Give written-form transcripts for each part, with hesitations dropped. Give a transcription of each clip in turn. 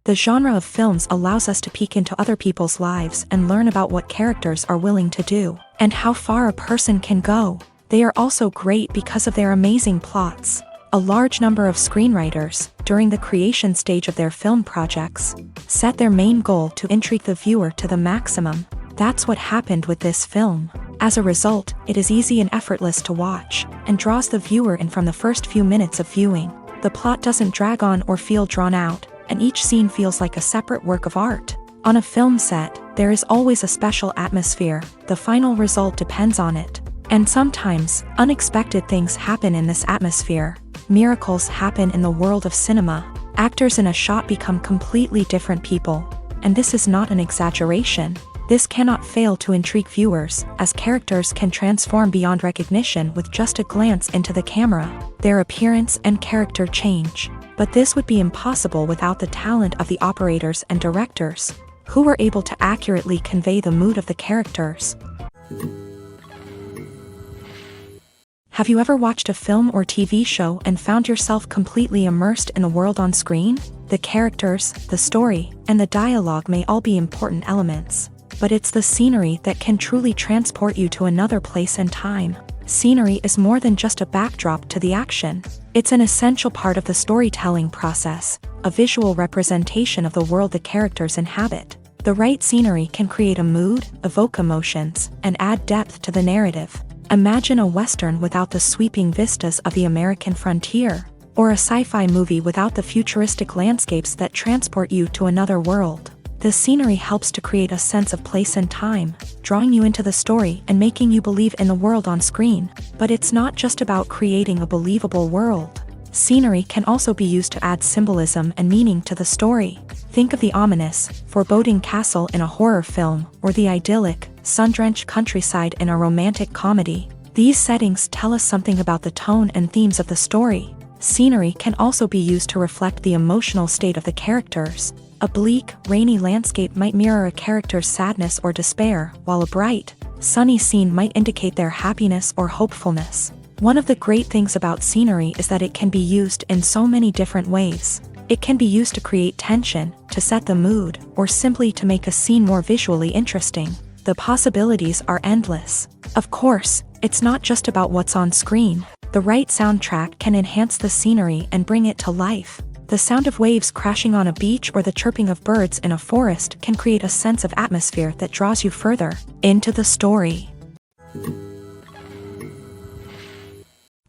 The genre of films allows us to peek into other people's lives and learn about what characters are willing to do, and how far a person can go. They are also great because of their amazing plots. A large number of screenwriters, during the creation stage of their film projects, set their main goal to intrigue the viewer to the maximum. That's what happened with this film. As a result, it is easy and effortless to watch, and draws the viewer in from the first few minutes of viewing. The plot doesn't drag on or feel drawn out, and each scene feels like a separate work of art. On a film set, there is always a special atmosphere. The final result depends on it. And sometimes, unexpected things happen in this atmosphere. Miracles happen in the world of cinema. Actors in a shot become completely different people. And this is not an exaggeration. This cannot fail to intrigue viewers, as characters can transform beyond recognition with just a glance into the camera. Their appearance and character change. But this would be impossible without the talent of the operators and directors, who were able to accurately convey the mood of the characters. Have you ever watched a film or TV show and found yourself completely immersed in the world on screen? The characters, the story, and the dialogue may all be important elements, but it's the scenery that can truly transport you to another place and time. Scenery is more than just a backdrop to the action. It's an essential part of the storytelling process, a visual representation of the world the characters inhabit. The right scenery can create a mood, evoke emotions, and add depth to the narrative. Imagine a Western without the sweeping vistas of the American frontier, or a sci-fi movie without the futuristic landscapes that transport you to another world. The scenery helps to create a sense of place and time, drawing you into the story and making you believe in the world on screen. But it's not just about creating a believable world. Scenery can also be used to add symbolism and meaning to the story. Think of the ominous, foreboding castle in a horror film, or the idyllic, sun-drenched countryside in a romantic comedy. These settings tell us something about the tone and themes of the story. Scenery can also be used to reflect the emotional state of the characters. A bleak, rainy landscape might mirror a character's sadness or despair, while a bright, sunny scene might indicate their happiness or hopefulness. One of the great things about scenery is that it can be used in so many different ways. It can be used to create tension, to set the mood, or simply to make a scene more visually interesting. The possibilities are endless. Of course, it's not just about what's on screen. The right soundtrack can enhance the scenery and bring it to life. The sound of waves crashing on a beach or the chirping of birds in a forest can create a sense of atmosphere that draws you further into the story.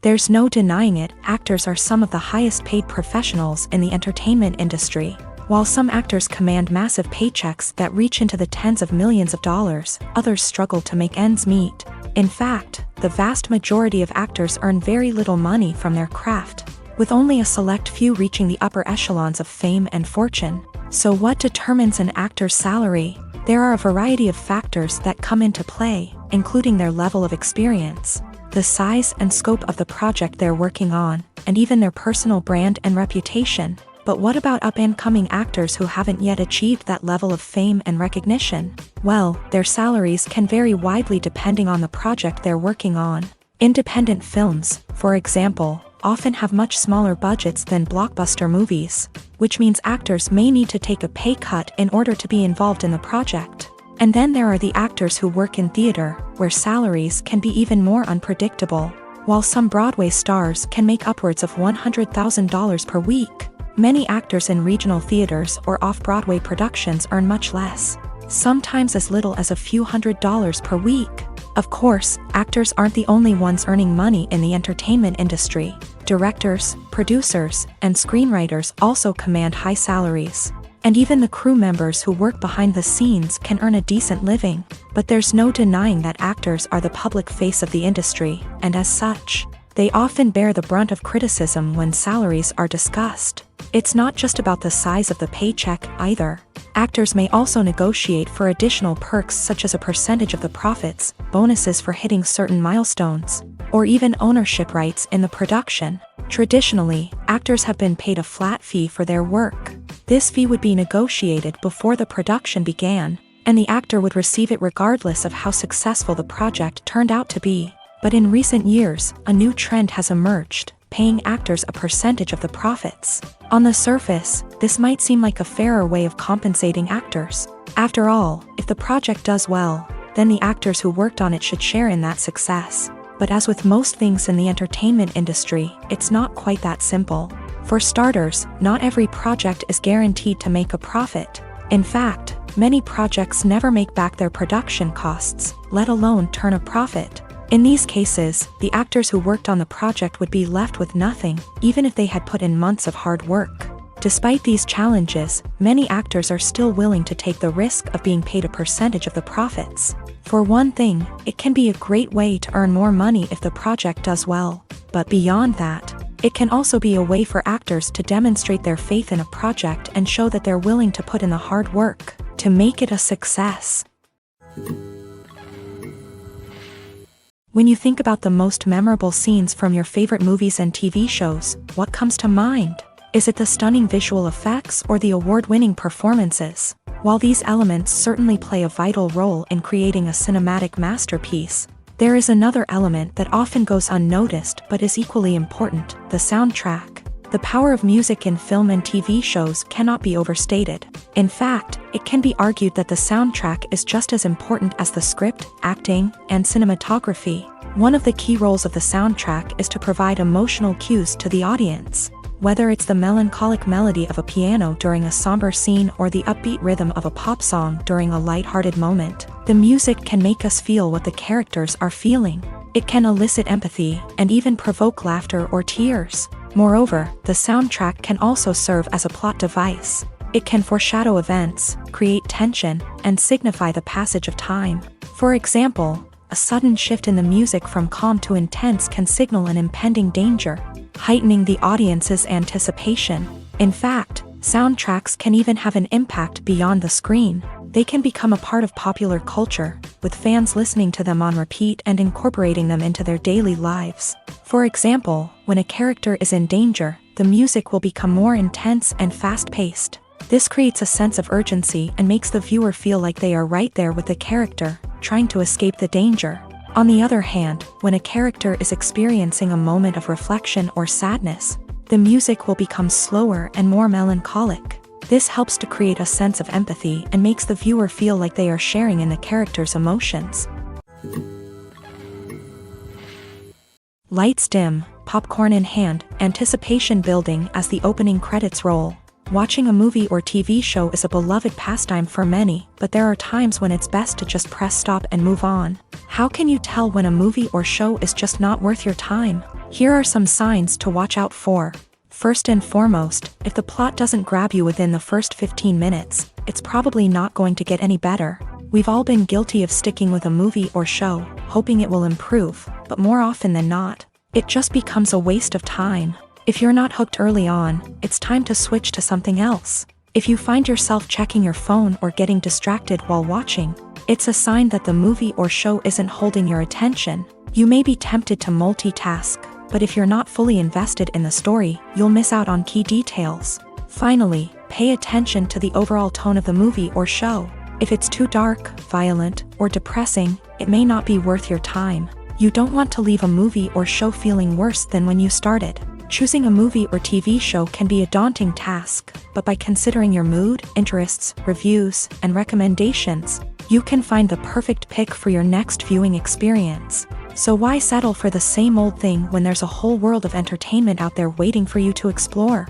There's no denying it, actors are some of the highest paid professionals in the entertainment industry. While some actors command massive paychecks that reach into the tens of millions of dollars, others struggle to make ends meet. In fact, the vast majority of actors earn very little money from their craft, with only a select few reaching the upper echelons of fame and fortune. So what determines an actor's salary? There are a variety of factors that come into play, including their level of experience, the size and scope of the project they're working on, and even their personal brand and reputation. But what about up-and-coming actors who haven't yet achieved that level of fame and recognition? Well, their salaries can vary widely depending on the project they're working on. Independent films, for example, often have much smaller budgets than blockbuster movies, which means actors may need to take a pay cut in order to be involved in the project. And then there are the actors who work in theater, where salaries can be even more unpredictable. While some Broadway stars can make upwards of $100,000 per week, many actors in regional theaters or off-Broadway productions earn much less, sometimes as little as a few $100s per week. Of course, actors aren't the only ones earning money in the entertainment industry. Directors, producers, and screenwriters also command high salaries. And even the crew members who work behind the scenes can earn a decent living. But there's no denying that actors are the public face of the industry, and as such, they often bear the brunt of criticism when salaries are discussed. It's not just about the size of the paycheck either. Actors may also negotiate for additional perks such as a percentage of the profits, bonuses for hitting certain milestones, or even ownership rights in the production. Traditionally, actors have been paid a flat fee for their work. This fee would be negotiated before the production began, and the actor would receive it regardless of how successful the project turned out to be. But in recent years, a new trend has emerged. paying actors a percentage of the profits. On the surface, this might seem like a fairer way of compensating actors. After all, if the project does well, then the actors who worked on it should share in that success. But as with most things in the entertainment industry, it's not quite that simple. For starters, not every project is guaranteed to make a profit. In fact, many projects never make back their production costs, let alone turn a profit. In these cases, the actors who worked on the project would be left with nothing, even if they had put in months of hard work. Despite these challenges, many actors are still willing to take the risk of being paid a percentage of the profits. For one thing, it can be a great way to earn more money if the project does well. But beyond that, it can also be a way for actors to demonstrate their faith in a project and show that they're willing to put in the hard work to make it a success. When you think about the most memorable scenes from your favorite movies and TV shows, what comes to mind? Is it the stunning visual effects or the award-winning performances? While these elements certainly play a vital role in creating a cinematic masterpiece, there is another element that often goes unnoticed but is equally important: the soundtrack. The power of music in film and TV shows cannot be overstated. In fact, it can be argued that the soundtrack is just as important as the script, acting, and cinematography. One of the key roles of the soundtrack is to provide emotional cues to the audience. Whether it's the melancholic melody of a piano during a somber scene or the upbeat rhythm of a pop song during a light-hearted moment, the music can make us feel what the characters are feeling. It can elicit empathy and even provoke laughter or tears. Moreover, the soundtrack can also serve as a plot device. It can foreshadow events, create tension, and signify the passage of time. For example, a sudden shift in the music from calm to intense can signal an impending danger, heightening the audience's anticipation. In fact, soundtracks can even have an impact beyond the screen. They can become a part of popular culture, with fans listening to them on repeat and incorporating them into their daily lives. For example, when a character is in danger, the music will become more intense and fast-paced. This creates a sense of urgency and makes the viewer feel like they are right there with the character, trying to escape the danger. On the other hand, when a character is experiencing a moment of reflection or sadness, the music will become slower and more melancholic. This helps to create a sense of empathy and makes the viewer feel like they are sharing in the character's emotions. Lights dim, popcorn in hand, anticipation building as the opening credits roll. Watching a movie or TV show is a beloved pastime for many, but there are times when it's best to just press stop and move on. How can you tell when a movie or show is just not worth your time? Here are some signs to watch out for. First and foremost, if the plot doesn't grab you within the first 15 minutes, it's probably not going to get any better. We've all been guilty of sticking with a movie or show, hoping it will improve, but more often than not, it just becomes a waste of time. If you're not hooked early on, it's time to switch to something else. If you find yourself checking your phone or getting distracted while watching, it's a sign that the movie or show isn't holding your attention. You may be tempted to multitask, but if you're not fully invested in the story, you'll miss out on key details. Finally, pay attention to the overall tone of the movie or show. If it's too dark, violent, or depressing, it may not be worth your time. You don't want to leave a movie or show feeling worse than when you started. Choosing a movie or TV show can be a daunting task, but by considering your mood, interests, reviews, and recommendations, you can find the perfect pick for your next viewing experience. So why settle for the same old thing when there's a whole world of entertainment out there waiting for you to explore?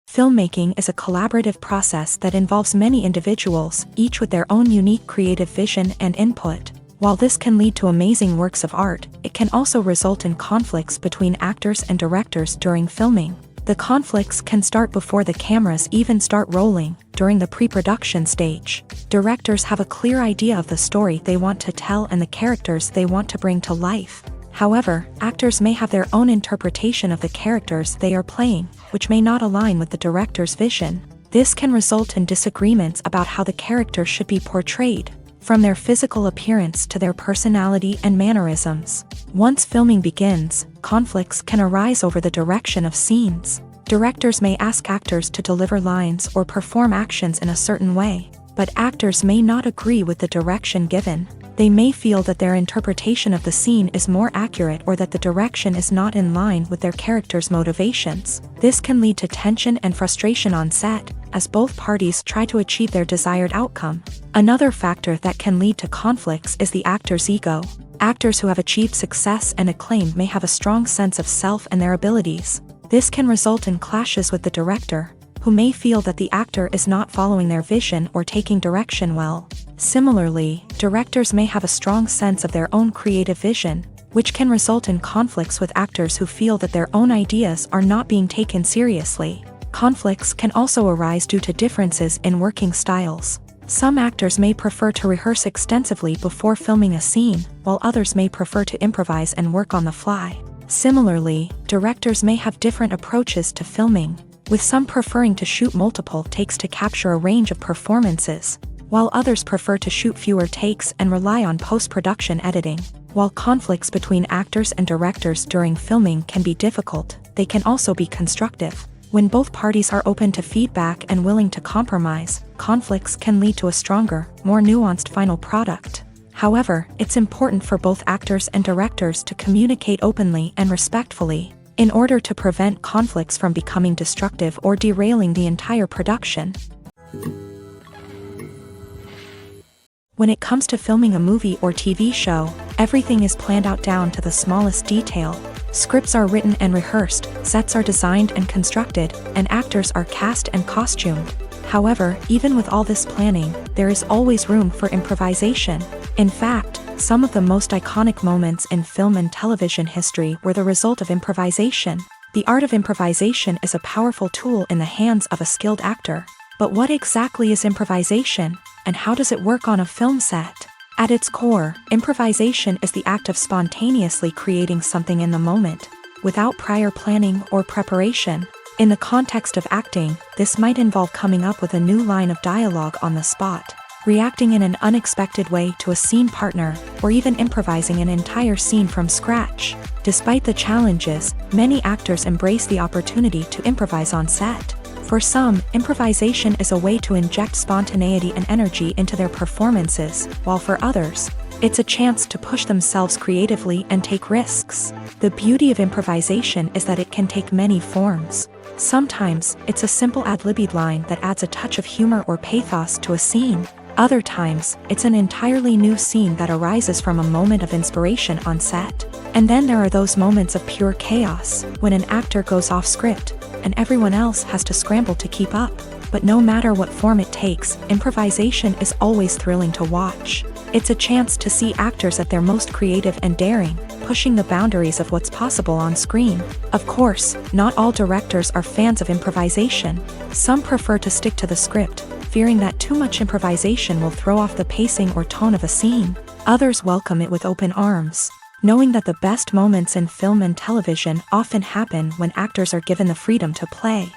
Filmmaking is a collaborative process that involves many individuals, each with their own unique creative vision and input. While this can lead to amazing works of art, it can also result in conflicts between actors and directors during filming. The conflicts can start before the cameras even start rolling, during the pre-production stage. Directors have a clear idea of the story they want to tell and the characters they want to bring to life. However, actors may have their own interpretation of the characters they are playing, which may not align with the director's vision. This can result in disagreements about how the character should be portrayed, from their physical appearance to their personality and mannerisms. Once filming begins, conflicts can arise over the direction of scenes. Directors may ask actors to deliver lines or perform actions in a certain way. but actors may not agree with the direction given. They may feel that their interpretation of the scene is more accurate or that the direction is not in line with their character's motivations. This can lead to tension and frustration on set, as both parties try to achieve their desired outcome. Another factor that can lead to conflicts is the actor's ego. Actors who have achieved success and acclaim may have a strong sense of self and their abilities. This can result in clashes with the director, who may feel that the actor is not following their vision or taking direction well. Similarly, directors may have a strong sense of their own creative vision, which can result in conflicts with actors who feel that their own ideas are not being taken seriously. Conflicts can also arise due to differences in working styles. Some actors may prefer to rehearse extensively before filming a scene, while others may prefer to improvise and work on the fly. Similarly, directors may have different approaches to filming, with some preferring to shoot multiple takes to capture a range of performances, while others prefer to shoot fewer takes and rely on post-production editing. While conflicts between actors and directors during filming can be difficult, they can also be constructive. When both parties are open to feedback and willing to compromise, conflicts can lead to a stronger, more nuanced final product. However, it's important for both actors and directors to communicate openly and respectfully, in order to prevent conflicts from becoming destructive or derailing the entire production. When it comes to filming a movie or TV show, everything is planned out down to the smallest detail. Scripts are written and rehearsed, sets are designed and constructed, and actors are cast and costumed. However, even with all this planning, there is always room for improvisation. In fact, some of the most iconic moments in film and television history were the result of improvisation. The art of improvisation is a powerful tool in the hands of a skilled actor. But what exactly is improvisation, and how does it work on a film set? At its core, improvisation is the act of spontaneously creating something in the moment, without prior planning or preparation. In the context of acting, this might involve coming up with a new line of dialogue on the spot, reacting in an unexpected way to a scene partner, or even improvising an entire scene from scratch. Despite the challenges, many actors embrace the opportunity to improvise on set. For some, improvisation is a way to inject spontaneity and energy into their performances, while for others, it's a chance to push themselves creatively and take risks. The beauty of improvisation is that it can take many forms. Sometimes, it's a simple ad-libbed line that adds a touch of humor or pathos to a scene. Other times, it's an entirely new scene that arises from a moment of inspiration on set. And then there are those moments of pure chaos, when an actor goes off script, and everyone else has to scramble to keep up. But no matter what form it takes, improvisation is always thrilling to watch. It's a chance to see actors at their most creative and daring, pushing the boundaries of what's possible on screen. Of course, not all directors are fans of improvisation. Some prefer to stick to the script, fearing that too much improvisation will throw off the pacing or tone of a scene. Others welcome it with open arms, knowing that the best moments in film and television often happen when actors are given the freedom to play.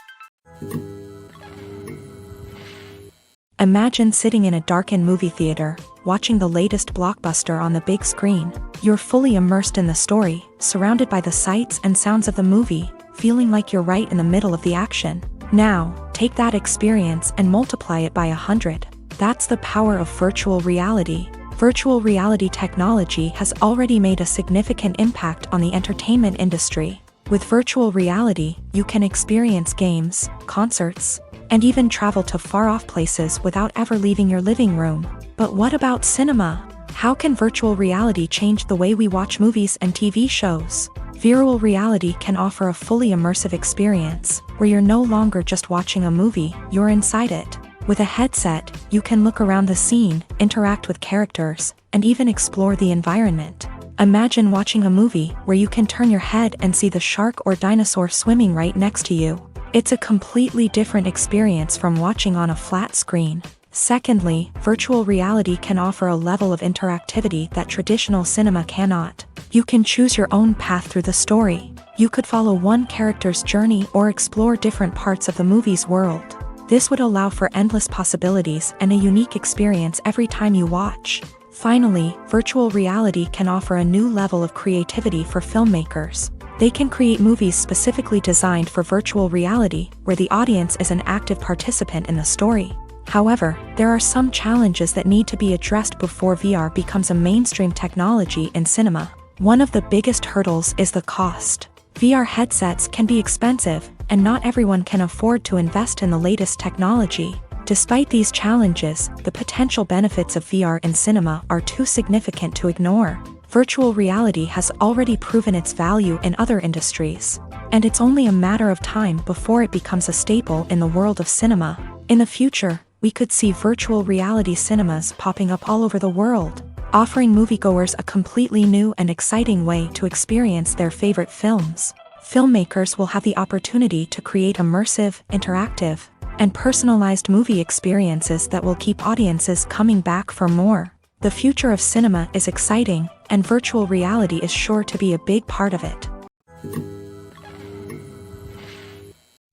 Imagine sitting in a darkened movie theater, watching the latest blockbuster on the big screen. You're fully immersed in the story, surrounded by the sights and sounds of the movie, feeling like you're right in the middle of the action. Now, take that experience and multiply it by 100. That's the power of virtual reality. Virtual reality technology has already made a significant impact on the entertainment industry. With virtual reality, you can experience games, concerts, and even travel to far-off places without ever leaving your living room. But what about cinema? How can virtual reality change the way we watch movies and TV shows? Virtual reality can offer a fully immersive experience, where you're no longer just watching a movie, you're inside it. With a headset, you can look around the scene, interact with characters, and even explore the environment. Imagine watching a movie where you can turn your head and see the shark or dinosaur swimming right next to you. It's a completely different experience from watching on a flat screen. Secondly, virtual reality can offer a level of interactivity that traditional cinema cannot. You can choose your own path through the story. You could follow one character's journey or explore different parts of the movie's world. This would allow for endless possibilities and a unique experience every time you watch. Finally, virtual reality can offer a new level of creativity for filmmakers. They can create movies specifically designed for virtual reality, where the audience is an active participant in the story. However, there are some challenges that need to be addressed before VR becomes a mainstream technology in cinema. One of the biggest hurdles is the cost. VR headsets can be expensive, and not everyone can afford to invest in the latest technology. Despite these challenges, the potential benefits of VR in cinema are too significant to ignore. Virtual reality has already proven its value in other industries, and it's only a matter of time before it becomes a staple in the world of cinema. In the future, we could see virtual reality cinemas popping up all over the world, offering moviegoers a completely new and exciting way to experience their favorite films. Filmmakers will have the opportunity to create immersive, interactive, and personalized movie experiences that will keep audiences coming back for more. The future of cinema is exciting, and virtual reality is sure to be a big part of it.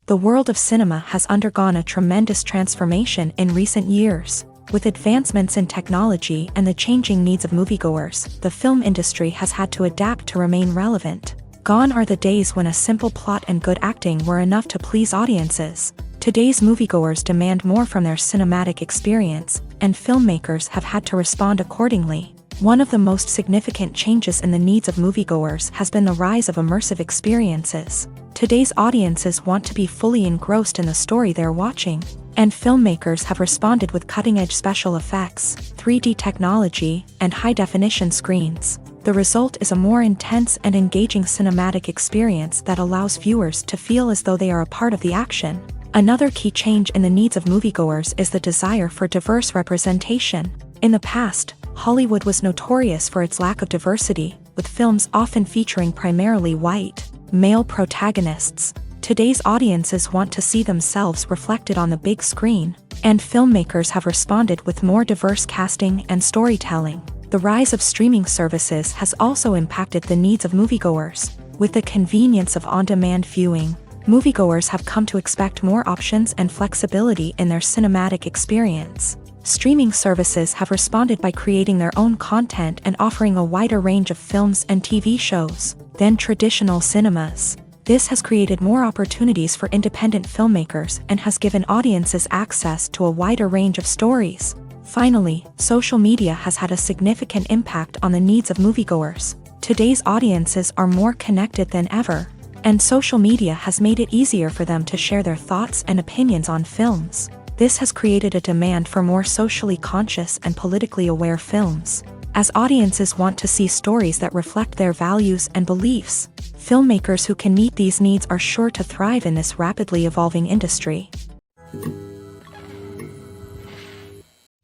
The world of cinema has undergone a tremendous transformation in recent years. With advancements in technology and the changing needs of moviegoers, the film industry has had to adapt to remain relevant. Gone are the days when a simple plot and good acting were enough to please audiences. Today's moviegoers demand more from their cinematic experience, and filmmakers have had to respond accordingly. One of the most significant changes in the needs of moviegoers has been the rise of immersive experiences. Today's audiences want to be fully engrossed in the story they're watching, and filmmakers have responded with cutting-edge special effects, 3D technology, and high-definition screens. The result is a more intense and engaging cinematic experience that allows viewers to feel as though they are a part of the action. Another key change in the needs of moviegoers is the desire for diverse representation. In the past, Hollywood was notorious for its lack of diversity, with films often featuring primarily white, male protagonists. Today's audiences want to see themselves reflected on the big screen, and filmmakers have responded with more diverse casting and storytelling. The rise of streaming services has also impacted the needs of moviegoers. With the convenience of on-demand viewing, moviegoers have come to expect more options and flexibility in their cinematic experience. Streaming services have responded by creating their own content and offering a wider range of films and TV shows than traditional cinemas. This has created more opportunities for independent filmmakers and has given audiences access to a wider range of stories. Finally, social media has had a significant impact on the needs of moviegoers. Today's audiences are more connected than ever, and social media has made it easier for them to share their thoughts and opinions on films. This has created a demand for more socially conscious and politically aware films. As audiences want to see stories that reflect their values and beliefs, filmmakers who can meet these needs are sure to thrive in this rapidly evolving industry.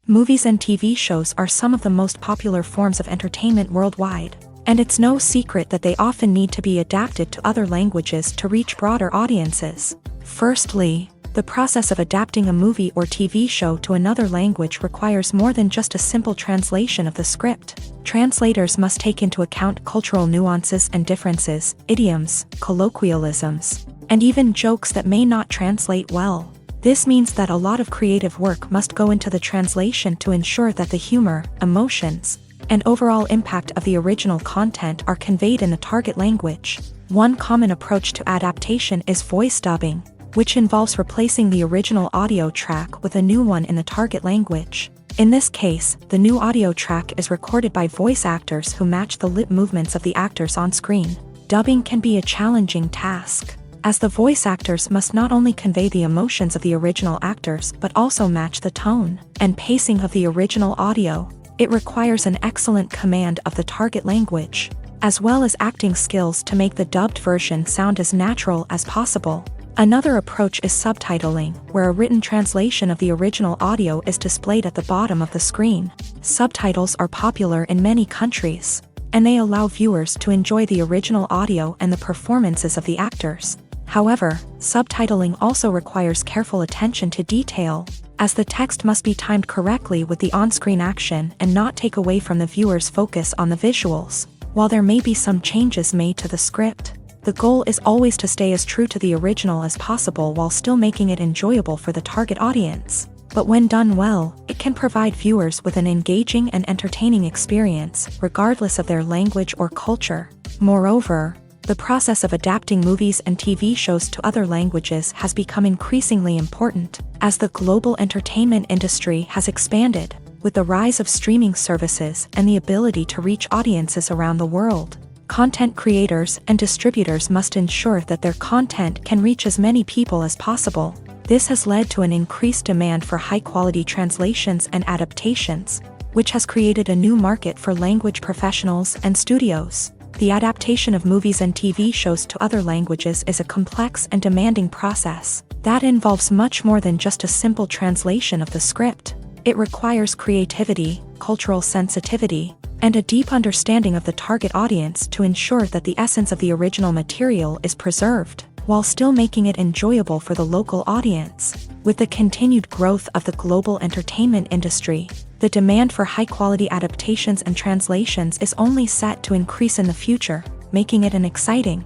Movies and TV shows are some of the most popular forms of entertainment worldwide, and it's no secret that they often need to be adapted to other languages to reach broader audiences. Firstly, the process of adapting a movie or TV show to another language requires more than just a simple translation of the script. Translators must take into account cultural nuances and differences, idioms, colloquialisms, and even jokes that may not translate well. This means that a lot of creative work must go into the translation to ensure that the humor, emotions, and overall impact of the original content are conveyed in the target language. One common approach to adaptation is voice dubbing, which involves replacing the original audio track with a new one in the target language. In this case, the new audio track is recorded by voice actors who match the lip movements of the actors on screen. Dubbing can be a challenging task, as the voice actors must not only convey the emotions of the original actors but also match the tone and pacing of the original audio. It requires an excellent command of the target language, as well as acting skills to make the dubbed version sound as natural as possible. Another approach is subtitling, where a written translation of the original audio is displayed at the bottom of the screen. Subtitles are popular in many countries, and they allow viewers to enjoy the original audio and the performances of the actors. However, subtitling also requires careful attention to detail, as the text must be timed correctly with the on-screen action and not take away from the viewer's focus on the visuals. While there may be some changes made to the script, the goal is always to stay as true to the original as possible while still making it enjoyable for the target audience. But when done well, it can provide viewers with an engaging and entertaining experience, regardless of their language or culture. Moreover, The process of adapting movies and TV shows to other languages has become increasingly important as the global entertainment industry has expanded, with the rise of streaming services and the ability to reach audiences around the world. Content creators and distributors must ensure that their content can reach as many people as possible. This has led to an increased demand for high-quality translations and adaptations, which has created a new market for language professionals and studios. The adaptation of movies and TV shows to other languages is a complex and demanding process that involves much more than just a simple translation of the script. It requires creativity, cultural sensitivity, and a deep understanding of the target audience to ensure that the essence of the original material is preserved, while still making it enjoyable for the local audience. With the continued growth of the global entertainment industry, the demand for high-quality adaptations and translations is only set to increase in the future, making it an exciting.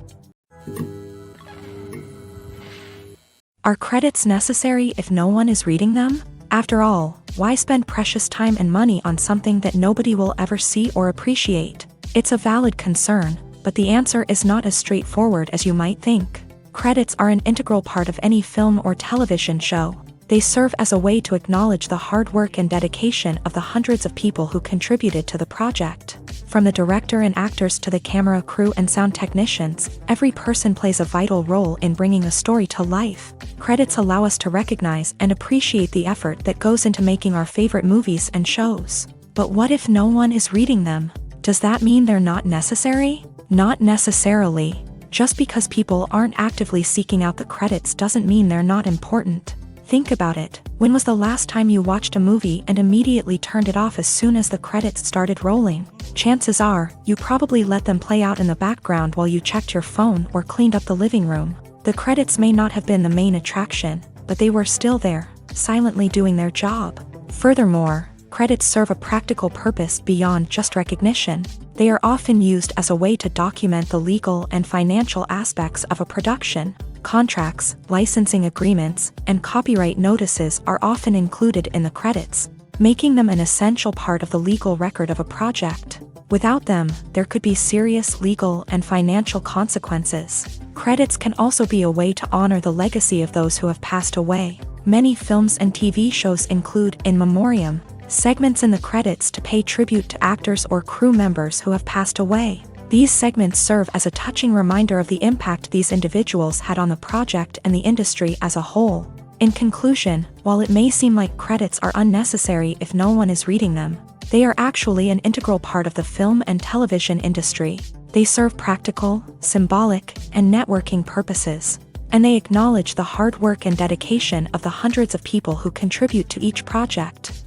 Are credits necessary if no one is reading them? After all, why spend precious time and money on something that nobody will ever see or appreciate? It's a valid concern, but the answer is not as straightforward as you might think. Credits are an integral part of any film or television show. They serve as a way to acknowledge the hard work and dedication of the hundreds of people who contributed to the project. From the director and actors to the camera crew and sound technicians, every person plays a vital role in bringing a story to life. Credits allow us to recognize and appreciate the effort that goes into making our favorite movies and shows. But what if no one is reading them? Does that mean they're not necessary? Not necessarily. Just because people aren't actively seeking out the credits doesn't mean they're not important. Think about it. When was the last time you watched a movie and immediately turned it off as soon as the credits started rolling? Chances are, you probably let them play out in the background while you checked your phone or cleaned up the living room. The credits may not have been the main attraction, but they were still there, silently doing their job. Furthermore, credits serve a practical purpose beyond just recognition. They are often used as a way to document the legal and financial aspects of a production. Contracts, licensing agreements, and copyright notices are often included in the credits, making them an essential part of the legal record of a project. Without them, there could be serious legal and financial consequences. Credits can also be a way to honor the legacy of those who have passed away. Many films and TV shows include in memoriam segments in the credits to pay tribute to actors or crew members who have passed away. These segments serve as a touching reminder of the impact these individuals had on the project and the industry as a whole. In conclusion, while it may seem like credits are unnecessary if no one is reading them, they are actually an integral part of the film and television industry. They serve practical, symbolic, and networking purposes, and they acknowledge the hard work and dedication of the hundreds of people who contribute to each project.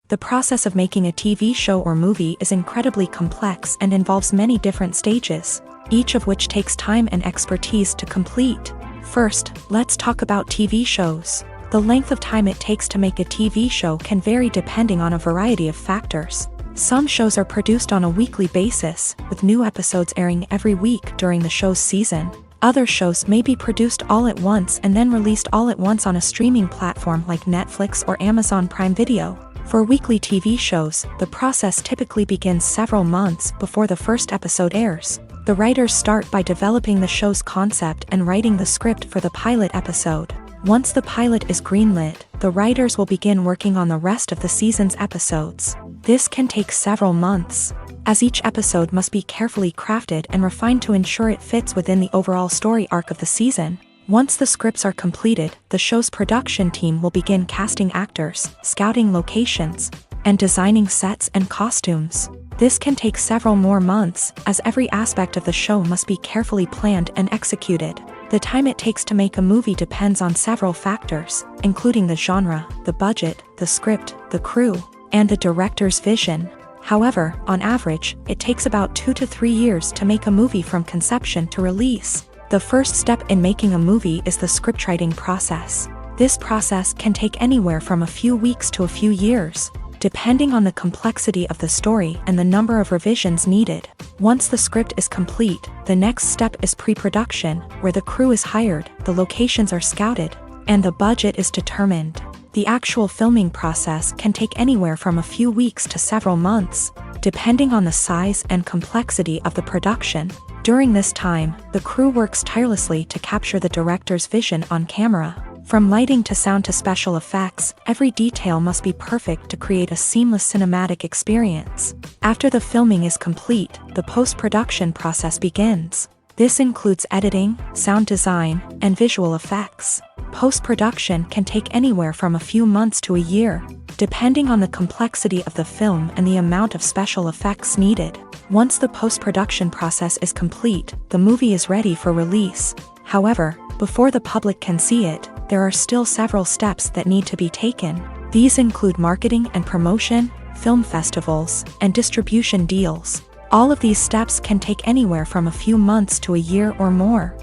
The process of making a TV show or movie is incredibly complex and involves many different stages, each of which takes time and expertise to complete. First, let's talk about TV shows. The length of time it takes to make a TV show can vary depending on a variety of factors. Some shows are produced on a weekly basis, with new episodes airing every week during the show's season. Other shows may be produced all at once and then released all at once on a streaming platform like Netflix or Amazon Prime Video. For weekly TV shows, the process typically begins several months before the first episode airs. The writers start by developing the show's concept and writing the script for the pilot episode. Once the pilot is greenlit, the writers will begin working on the rest of the season's episodes. This can take several months, as each episode must be carefully crafted and refined to ensure it fits within the overall story arc of the season. Once the scripts are completed, the show's production team will begin casting actors, scouting locations, and designing sets and costumes. This can take several more months, as every aspect of the show must be carefully planned and executed. The time it takes to make a movie depends on several factors, including the genre, the budget, the script, the crew, and the director's vision. However, on average, it takes about 2 to 3 years to make a movie from conception to release. The first step in making a movie is the scriptwriting process. This process can take anywhere from a few weeks to a few years, depending on the complexity of the story and the number of revisions needed. Once the script is complete, the next step is pre-production, where the crew is hired, the locations are scouted, and the budget is determined. The actual filming process can take anywhere from a few weeks to several months, depending on the size and complexity of the production. During this time, the crew works tirelessly to capture the director's vision on camera. From lighting to sound to special effects, every detail must be perfect to create a seamless cinematic experience. After the filming is complete, the post-production process begins. This includes editing, sound design, and visual effects. Post-production can take anywhere from a few months to a year, depending on the complexity of the film and the amount of special effects needed. Once the post-production process is complete, the movie is ready for release. However, before the public can see it, there are still several steps that need to be taken. These include marketing and promotion, film festivals, and distribution deals. All of these steps can take anywhere from a few months to a year or more.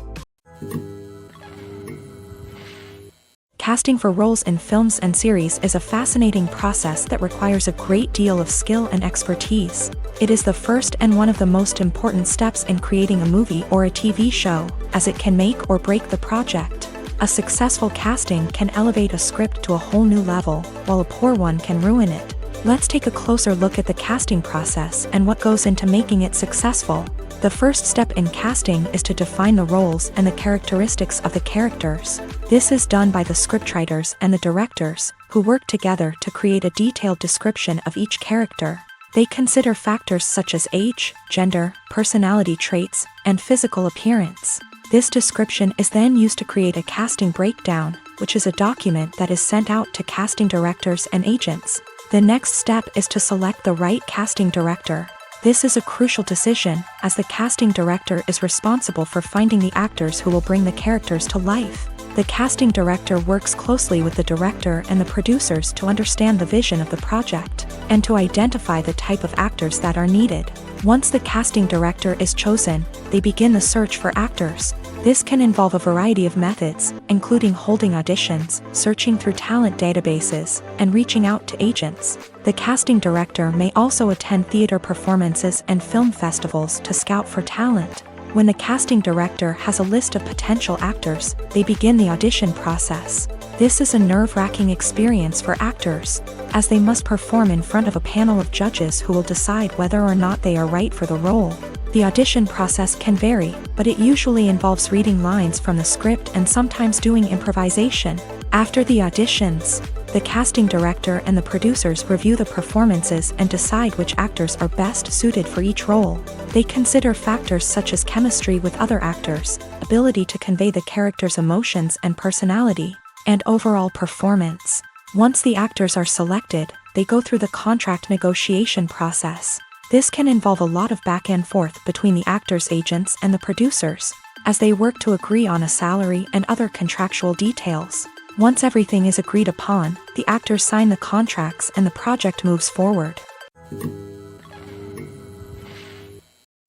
Casting for roles in films and series is a fascinating process that requires a great deal of skill and expertise. It is the first and one of the most important steps in creating a movie or a TV show, as it can make or break the project. A successful casting can elevate a script to a whole new level, while a poor one can ruin it. Let's take a closer look at the casting process and what goes into making it successful. The first step in casting is to define the roles and the characteristics of the characters. This is done by the scriptwriters and the directors, who work together to create a detailed description of each character. They consider factors such as age, gender, personality traits, and physical appearance. This description is then used to create a casting breakdown, which is a document that is sent out to casting directors and agents. The next step is to select the right casting director. This is a crucial decision, as the casting director is responsible for finding the actors who will bring the characters to life. The casting director works closely with the director and the producers to understand the vision of the project, and to identify the type of actors that are needed. Once the casting director is chosen, they begin the search for actors. This can involve a variety of methods, including holding auditions, searching through talent databases, and reaching out to agents. The casting director may also attend theater performances and film festivals to scout for talent. When the casting director has a list of potential actors, they begin the audition process. This is a nerve-wracking experience for actors, as they must perform in front of a panel of judges who will decide whether or not they are right for the role. The audition process can vary, but it usually involves reading lines from the script and sometimes doing improvisation. After the auditions, the casting director and the producers review the performances and decide which actors are best suited for each role. They consider factors such as chemistry with other actors, ability to convey the character's emotions and personality, and overall performance. Once the actors are selected, they go through the contract negotiation process. This can involve a lot of back and forth between the actors' agents and the producers, as they work to agree on a salary and other contractual details. Once everything is agreed upon, the actors sign the contracts and the project moves forward.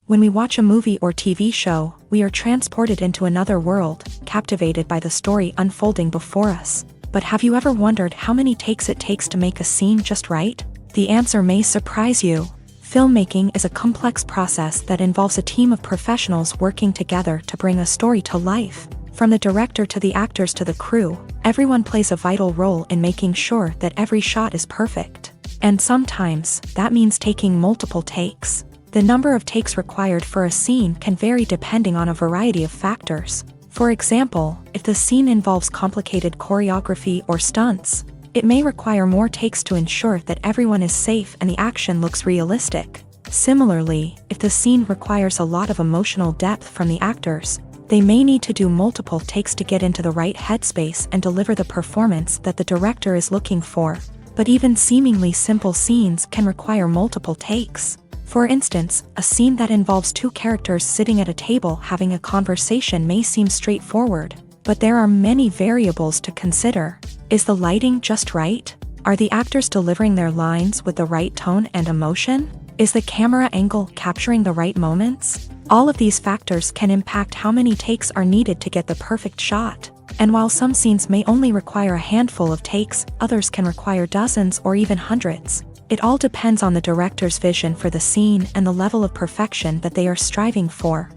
When we watch a movie or TV show, we are transported into another world, captivated by the story unfolding before us. But have you ever wondered how many takes it takes to make a scene just right? The answer may surprise you. Filmmaking is a complex process that involves a team of professionals working together to bring a story to life. From the director to the actors to the crew, everyone plays a vital role in making sure that every shot is perfect. And sometimes, that means taking multiple takes. The number of takes required for a scene can vary depending on a variety of factors. For example, if the scene involves complicated choreography or stunts, it may require more takes to ensure that everyone is safe and the action looks realistic. Similarly, if the scene requires a lot of emotional depth from the actors, they may need to do multiple takes to get into the right headspace and deliver the performance that the director is looking for. But even seemingly simple scenes can require multiple takes. For instance, a scene that involves two characters sitting at a table having a conversation may seem straightforward, but there are many variables to consider. Is the lighting just right? Are the actors delivering their lines with the right tone and emotion? Is the camera angle capturing the right moments? All of these factors can impact how many takes are needed to get the perfect shot. And while some scenes may only require a handful of takes, others can require dozens or even hundreds. It all depends on the director's vision for the scene and the level of perfection that they are striving for.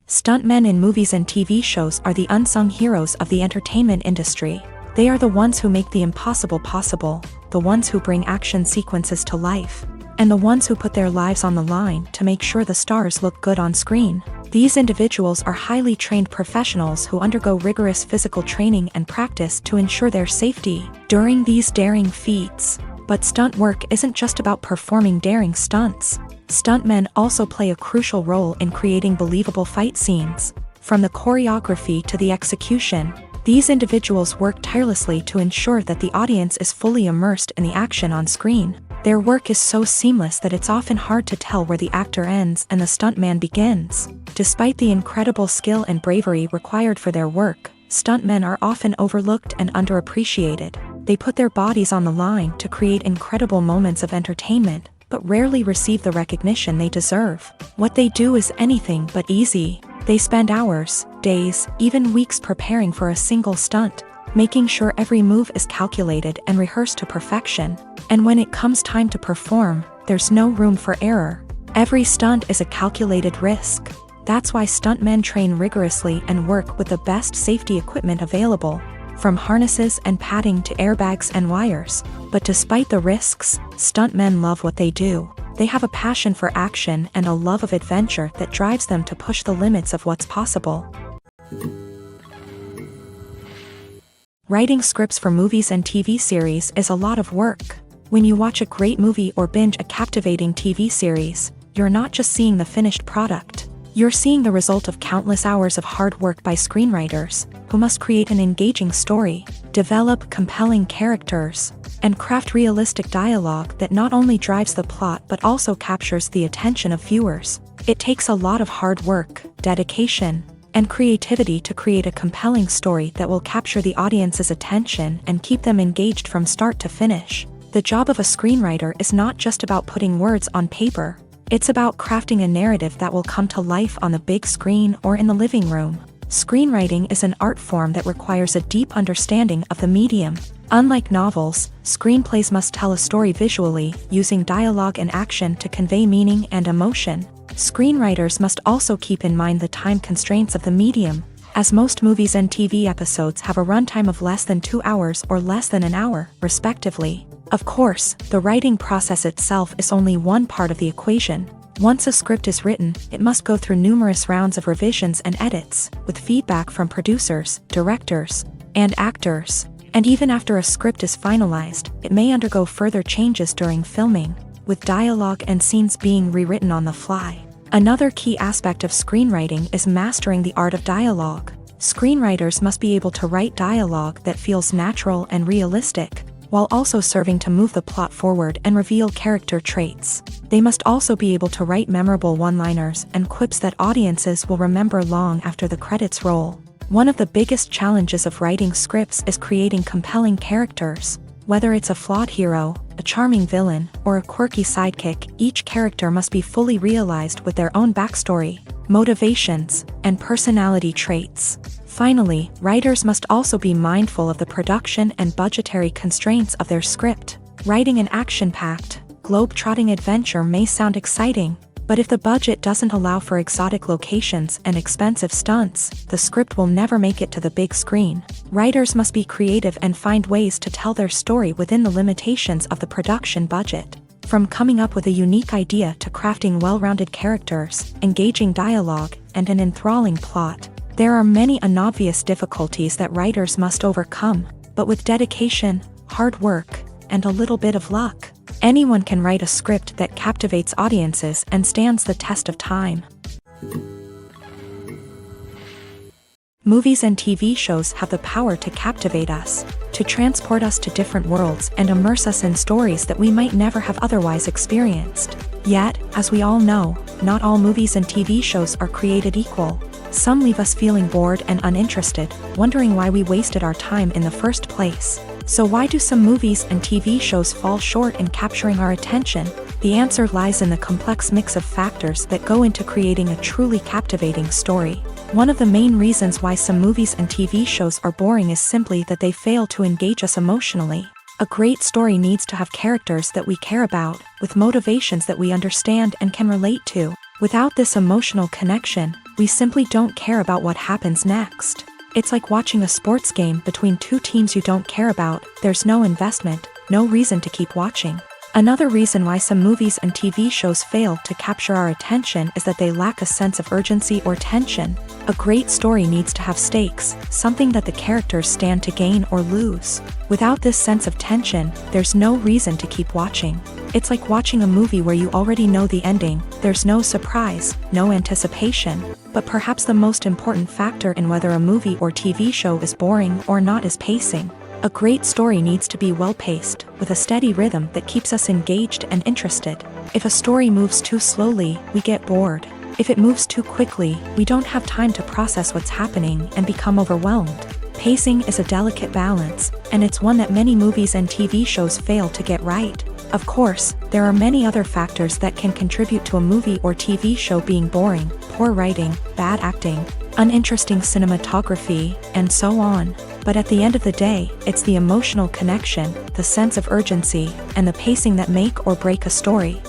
Stuntmen in movies and TV shows are the unsung heroes of the entertainment industry. They are the ones who make the impossible possible, the ones who bring action sequences to life, and the ones who put their lives on the line to make sure the stars look good on screen. These individuals are highly trained professionals who undergo rigorous physical training and practice to ensure their safety during these daring feats. But stunt work isn't just about performing daring stunts. Stuntmen also play a crucial role in creating believable fight scenes. From the choreography to the execution, these individuals work tirelessly to ensure that the audience is fully immersed in the action on screen. Their work is so seamless that it's often hard to tell where the actor ends and the stuntman begins. Despite the incredible skill and bravery required for their work, stuntmen are often overlooked and underappreciated. They put their bodies on the line to create incredible moments of entertainment, but rarely receive the recognition they deserve. What they do is anything but easy. They spend hours, days, even weeks preparing for a single stunt, making sure every move is calculated and rehearsed to perfection. And when it comes time to perform, there's no room for error. Every stunt is a calculated risk. That's why stuntmen train rigorously and work with the best safety equipment available, from harnesses and padding to airbags and wires. But despite the risks, stuntmen love what they do. They have a passion for action and a love of adventure that drives them to push the limits of what's possible. Writing scripts for movies and TV series is a lot of work. When you watch a great movie or binge a captivating TV series, you're not just seeing the finished product. You're seeing the result of countless hours of hard work by screenwriters, who must create an engaging story, develop compelling characters, and craft realistic dialogue that not only drives the plot but also captures the attention of viewers. It takes a lot of hard work, dedication, and creativity to create a compelling story that will capture the audience's attention and keep them engaged from start to finish. The job of a screenwriter is not just about putting words on paper. It's about crafting a narrative that will come to life on the big screen or in the living room. Screenwriting is an art form that requires a deep understanding of the medium. Unlike novels, screenplays must tell a story visually, using dialogue and action to convey meaning and emotion. Screenwriters must also keep in mind the time constraints of the medium, as most movies and TV episodes have a runtime of less than 2 hours or less than an hour, respectively. Of course, the writing process itself is only one part of the equation. Once a script is written, it must go through numerous rounds of revisions and edits, with feedback from producers, directors, and actors. And even after a script is finalized, it may undergo further changes during filming, with dialogue and scenes being rewritten on the fly. Another key aspect of screenwriting is mastering the art of dialogue. Screenwriters must be able to write dialogue that feels natural and realistic, while also serving to move the plot forward and reveal character traits. They must also be able to write memorable one-liners and quips that audiences will remember long after the credits roll. One of the biggest challenges of writing scripts is creating compelling characters. Whether it's a flawed hero, a charming villain, or a quirky sidekick, each character must be fully realized with their own backstory, motivations, and personality traits. Finally, writers must also be mindful of the production and budgetary constraints of their script. Writing an action-packed, globe-trotting adventure may sound exciting, but if the budget doesn't allow for exotic locations and expensive stunts, the script will never make it to the big screen. Writers must be creative and find ways to tell their story within the limitations of the production budget. From coming up with a unique idea to crafting well-rounded characters, engaging dialogue, and an enthralling plot, there are many unobvious difficulties that writers must overcome, but with dedication, hard work, and a little bit of luck, anyone can write a script that captivates audiences and stands the test of time. Movies and TV shows have the power to captivate us, to transport us to different worlds and immerse us in stories that we might never have otherwise experienced. Yet, as we all know, not all movies and TV shows are created equal. Some leave us feeling bored and uninterested, wondering why we wasted our time in the first place. So why do some movies and TV shows fall short in capturing our attention? The answer lies in the complex mix of factors that go into creating a truly captivating story. One of the main reasons why some movies and TV shows are boring is simply that they fail to engage us emotionally. A great story needs to have characters that we care about, with motivations that we understand and can relate to. Without this emotional connection, we simply don't care about what happens next. It's like watching a sports game between two teams you don't care about. There's no investment, no reason to keep watching. Another reason why some movies and TV shows fail to capture our attention is that they lack a sense of urgency or tension. A great story needs to have stakes, something that the characters stand to gain or lose. Without this sense of tension, there's no reason to keep watching. It's like watching a movie where you already know the ending. There's no surprise, no anticipation. But perhaps the most important factor in whether a movie or TV show is boring or not is pacing. A great story needs to be well-paced, with a steady rhythm that keeps us engaged and interested. If a story moves too slowly, we get bored. If it moves too quickly, we don't have time to process what's happening and become overwhelmed. Pacing is a delicate balance, and it's one that many movies and TV shows fail to get right. Of course, there are many other factors that can contribute to a movie or TV show being boring: poor writing, bad acting, uninteresting cinematography, and so on. But at the end of the day, it's the emotional connection, the sense of urgency, and the pacing that make or break a story.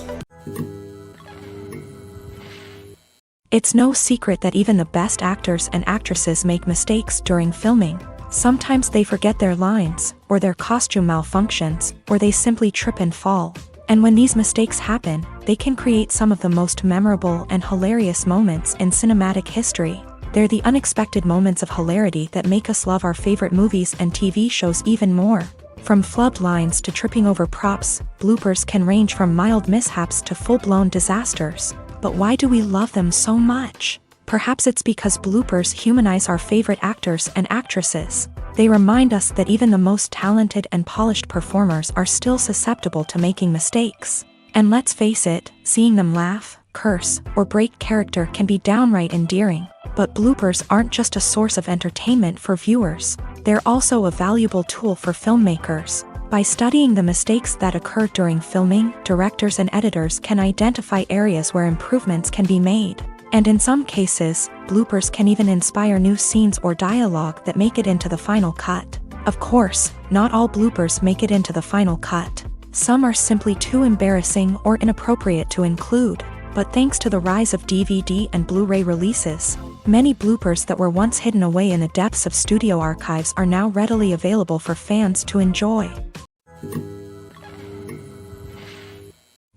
It's no secret that even the best actors and actresses make mistakes during filming. Sometimes they forget their lines, or their costume malfunctions, or they simply trip and fall. And when these mistakes happen, they can create some of the most memorable and hilarious moments in cinematic history. They're the unexpected moments of hilarity that make us love our favorite movies and TV shows even more. From flubbed lines to tripping over props, bloopers can range from mild mishaps to full-blown disasters. But why do we love them so much? Perhaps it's because bloopers humanize our favorite actors and actresses. They remind us that even the most talented and polished performers are still susceptible to making mistakes. And let's face it, seeing them laugh, curse, or break character can be downright endearing. But bloopers aren't just a source of entertainment for viewers. They're also a valuable tool for filmmakers. By studying the mistakes that occur during filming, directors and editors can identify areas where improvements can be made. And in some cases, bloopers can even inspire new scenes or dialogue that make it into the final cut. Of course, not all bloopers make it into the final cut. Some are simply too embarrassing or inappropriate to include. But thanks to the rise of DVD and Blu-ray releases, many bloopers that were once hidden away in the depths of studio archives are now readily available for fans to enjoy.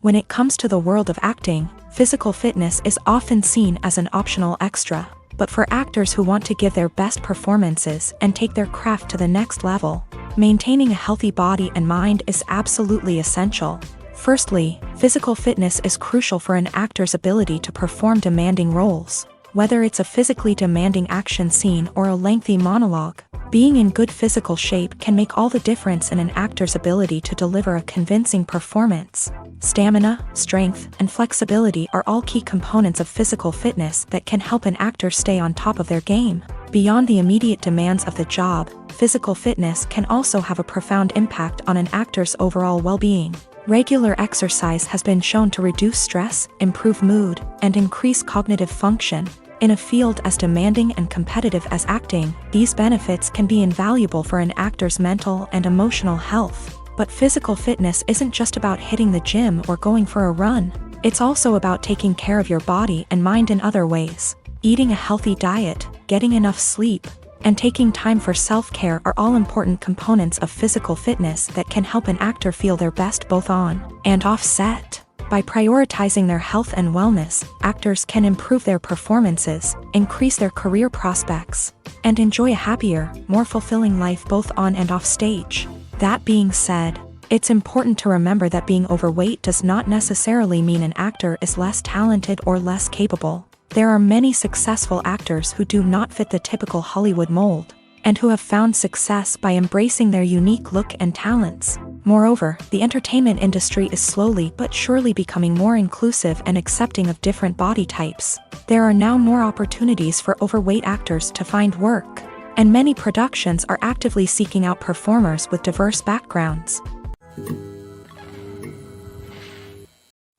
When it comes to the world of acting, physical fitness is often seen as an optional extra. But for actors who want to give their best performances and take their craft to the next level, maintaining a healthy body and mind is absolutely essential. Firstly, physical fitness is crucial for an actor's ability to perform demanding roles. Whether it's a physically demanding action scene or a lengthy monologue, being in good physical shape can make all the difference in an actor's ability to deliver a convincing performance. Stamina, strength, and flexibility are all key components of physical fitness that can help an actor stay on top of their game. Beyond the immediate demands of the job, physical fitness can also have a profound impact on an actor's overall well-being. Regular exercise has been shown to reduce stress, improve mood, and increase cognitive function. In a field as demanding and competitive as acting, these benefits can be invaluable for an actor's mental and emotional health. But physical fitness isn't just about hitting the gym or going for a run. It's also about taking care of your body and mind in other ways. Eating a healthy diet, getting enough sleep, and taking time for self-care are all important components of physical fitness that can help an actor feel their best both on and off set. By prioritizing their health and wellness, actors can improve their performances, increase their career prospects, and enjoy a happier, more fulfilling life both on and off stage. That being said, it's important to remember that being overweight does not necessarily mean an actor is less talented or less capable. There are many successful actors who do not fit the typical Hollywood mold, and who have found success by embracing their unique look and talents. Moreover, the entertainment industry is slowly but surely becoming more inclusive and accepting of different body types. There are now more opportunities for overweight actors to find work, and many productions are actively seeking out performers with diverse backgrounds.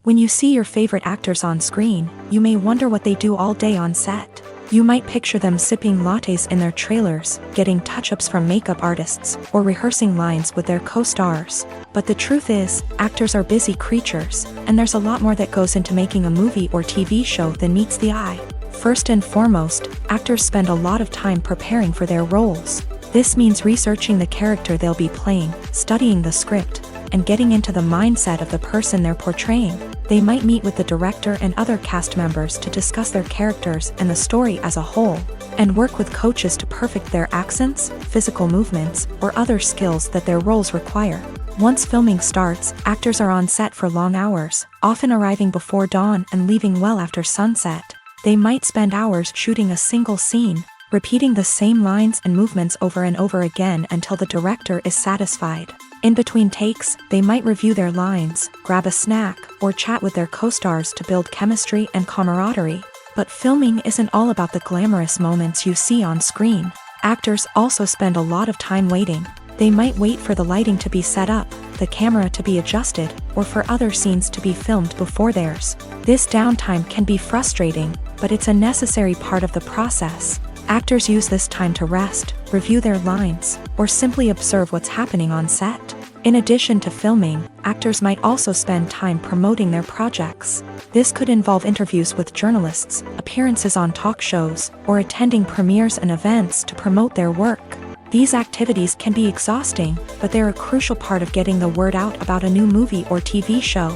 When you see your favorite actors on screen, you may wonder what they do all day on set. You might picture them sipping lattes in their trailers, getting touch-ups from makeup artists, or rehearsing lines with their co-stars. But the truth is, actors are busy creatures, and there's a lot more that goes into making a movie or TV show than meets the eye. First and foremost, actors spend a lot of time preparing for their roles. This means researching the character they'll be playing, studying the script, and getting into the mindset of the person they're portraying. They might meet with the director and other cast members to discuss their characters and the story as a whole, and work with coaches to perfect their accents, physical movements, or other skills that their roles require. Once filming starts, actors are on set for long hours, often arriving before dawn and leaving well after sunset. They might spend hours shooting a single scene, repeating the same lines and movements over and over again until the director is satisfied. In between takes, they might review their lines, grab a snack, or chat with their co-stars to build chemistry and camaraderie. But filming isn't all about the glamorous moments you see on screen. Actors also spend a lot of time waiting. They might wait for the lighting to be set up, the camera to be adjusted, or for other scenes to be filmed before theirs. This downtime can be frustrating, but it's a necessary part of the process. Actors use this time to rest, review their lines, or simply observe what's happening on set. In addition to filming, actors might also spend time promoting their projects. This could involve interviews with journalists, appearances on talk shows, or attending premieres and events to promote their work. These activities can be exhausting, but they're a crucial part of getting the word out about a new movie or TV show.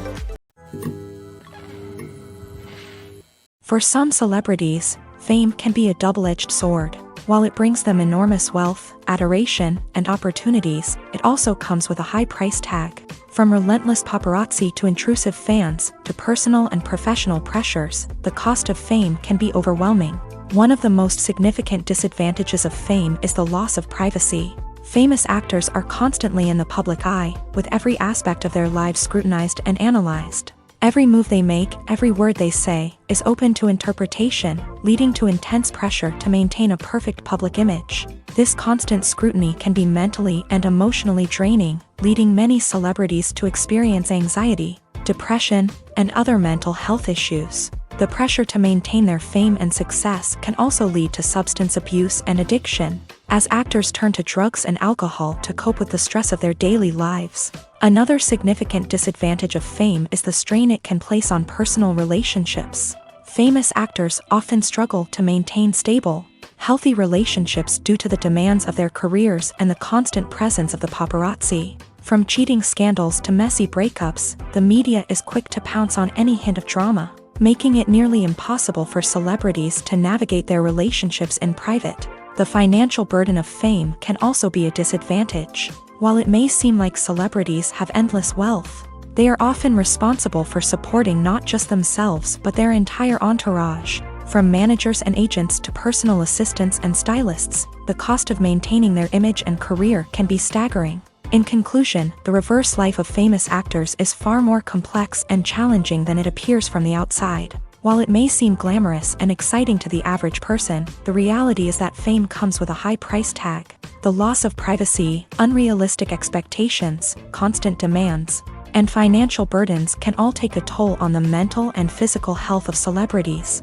For some celebrities, fame can be a double-edged sword. While it brings them enormous wealth, adoration, and opportunities, it also comes with a high price tag. From relentless paparazzi to intrusive fans, to personal and professional pressures, the cost of fame can be overwhelming. One of the most significant disadvantages of fame is the loss of privacy. Famous actors are constantly in the public eye, with every aspect of their lives scrutinized and analyzed. Every move they make, every word they say, is open to interpretation, leading to intense pressure to maintain a perfect public image. This constant scrutiny can be mentally and emotionally draining, leading many celebrities to experience anxiety, depression, and other mental health issues. The pressure to maintain their fame and success can also lead to substance abuse and addiction, as actors turn to drugs and alcohol to cope with the stress of their daily lives. Another significant disadvantage of fame is the strain it can place on personal relationships. Famous actors often struggle to maintain stable, healthy relationships due to the demands of their careers and the constant presence of the paparazzi. From cheating scandals to messy breakups, the media is quick to pounce on any hint of drama, making it nearly impossible for celebrities to navigate their relationships in private. The financial burden of fame can also be a disadvantage. While it may seem like celebrities have endless wealth, they are often responsible for supporting not just themselves but their entire entourage. From managers and agents to personal assistants and stylists, the cost of maintaining their image and career can be staggering. In conclusion, the reverse life of famous actors is far more complex and challenging than it appears from the outside. While it may seem glamorous and exciting to the average person, the reality is that fame comes with a high price tag. The loss of privacy, unrealistic expectations, constant demands, and financial burdens can all take a toll on the mental and physical health of celebrities.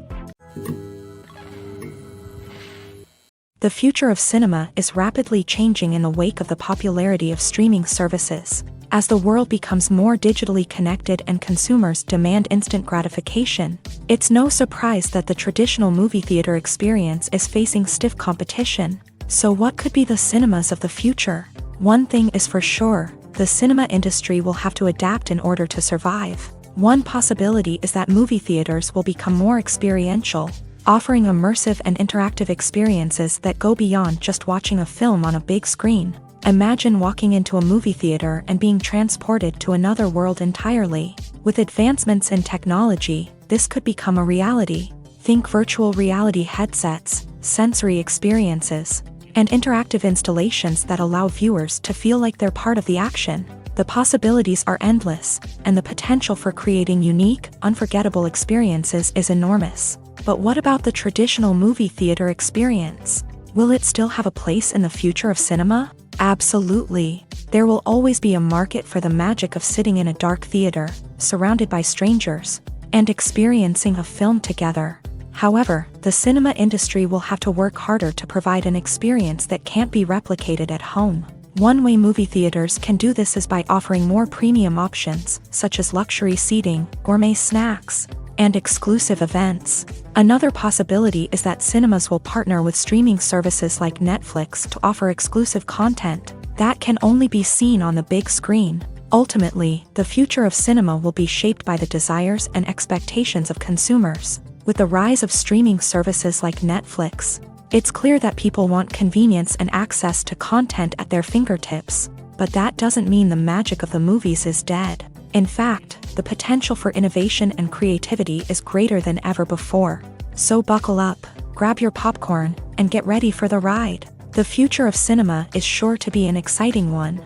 The future of cinema is rapidly changing in the wake of the popularity of streaming services. As the world becomes more digitally connected and consumers demand instant gratification, it's no surprise that the traditional movie theater experience is facing stiff competition. So what could be the cinemas of the future? One thing is for sure, the cinema industry will have to adapt in order to survive. One possibility is that movie theaters will become more experiential, offering immersive and interactive experiences that go beyond just watching a film on a big screen. Imagine walking into a movie theater and being transported to another world entirely. With advancements in technology, this could become a reality. Think virtual reality headsets, sensory experiences, and interactive installations that allow viewers to feel like they're part of the action. The possibilities are endless, and the potential for creating unique, unforgettable experiences is enormous. But what about the traditional movie theater experience? Will it still have a place in the future of cinema? Absolutely. There will always be a market for the magic of sitting in a dark theater, surrounded by strangers, and experiencing a film together. However, the cinema industry will have to work harder to provide an experience that can't be replicated at home. One way movie theaters can do this is by offering more premium options, such as luxury seating, gourmet snacks, and exclusive events. Another possibility is that cinemas will partner with streaming services like Netflix to offer exclusive content that can only be seen on the big screen. Ultimately, the future of cinema will be shaped by the desires and expectations of consumers. With the rise of streaming services like Netflix, it's clear that people want convenience and access to content at their fingertips. But that doesn't mean the magic of the movies is dead. In fact, the potential for innovation and creativity is greater than ever before. So buckle up, grab your popcorn, and get ready for the ride. The future of cinema is sure to be an exciting one.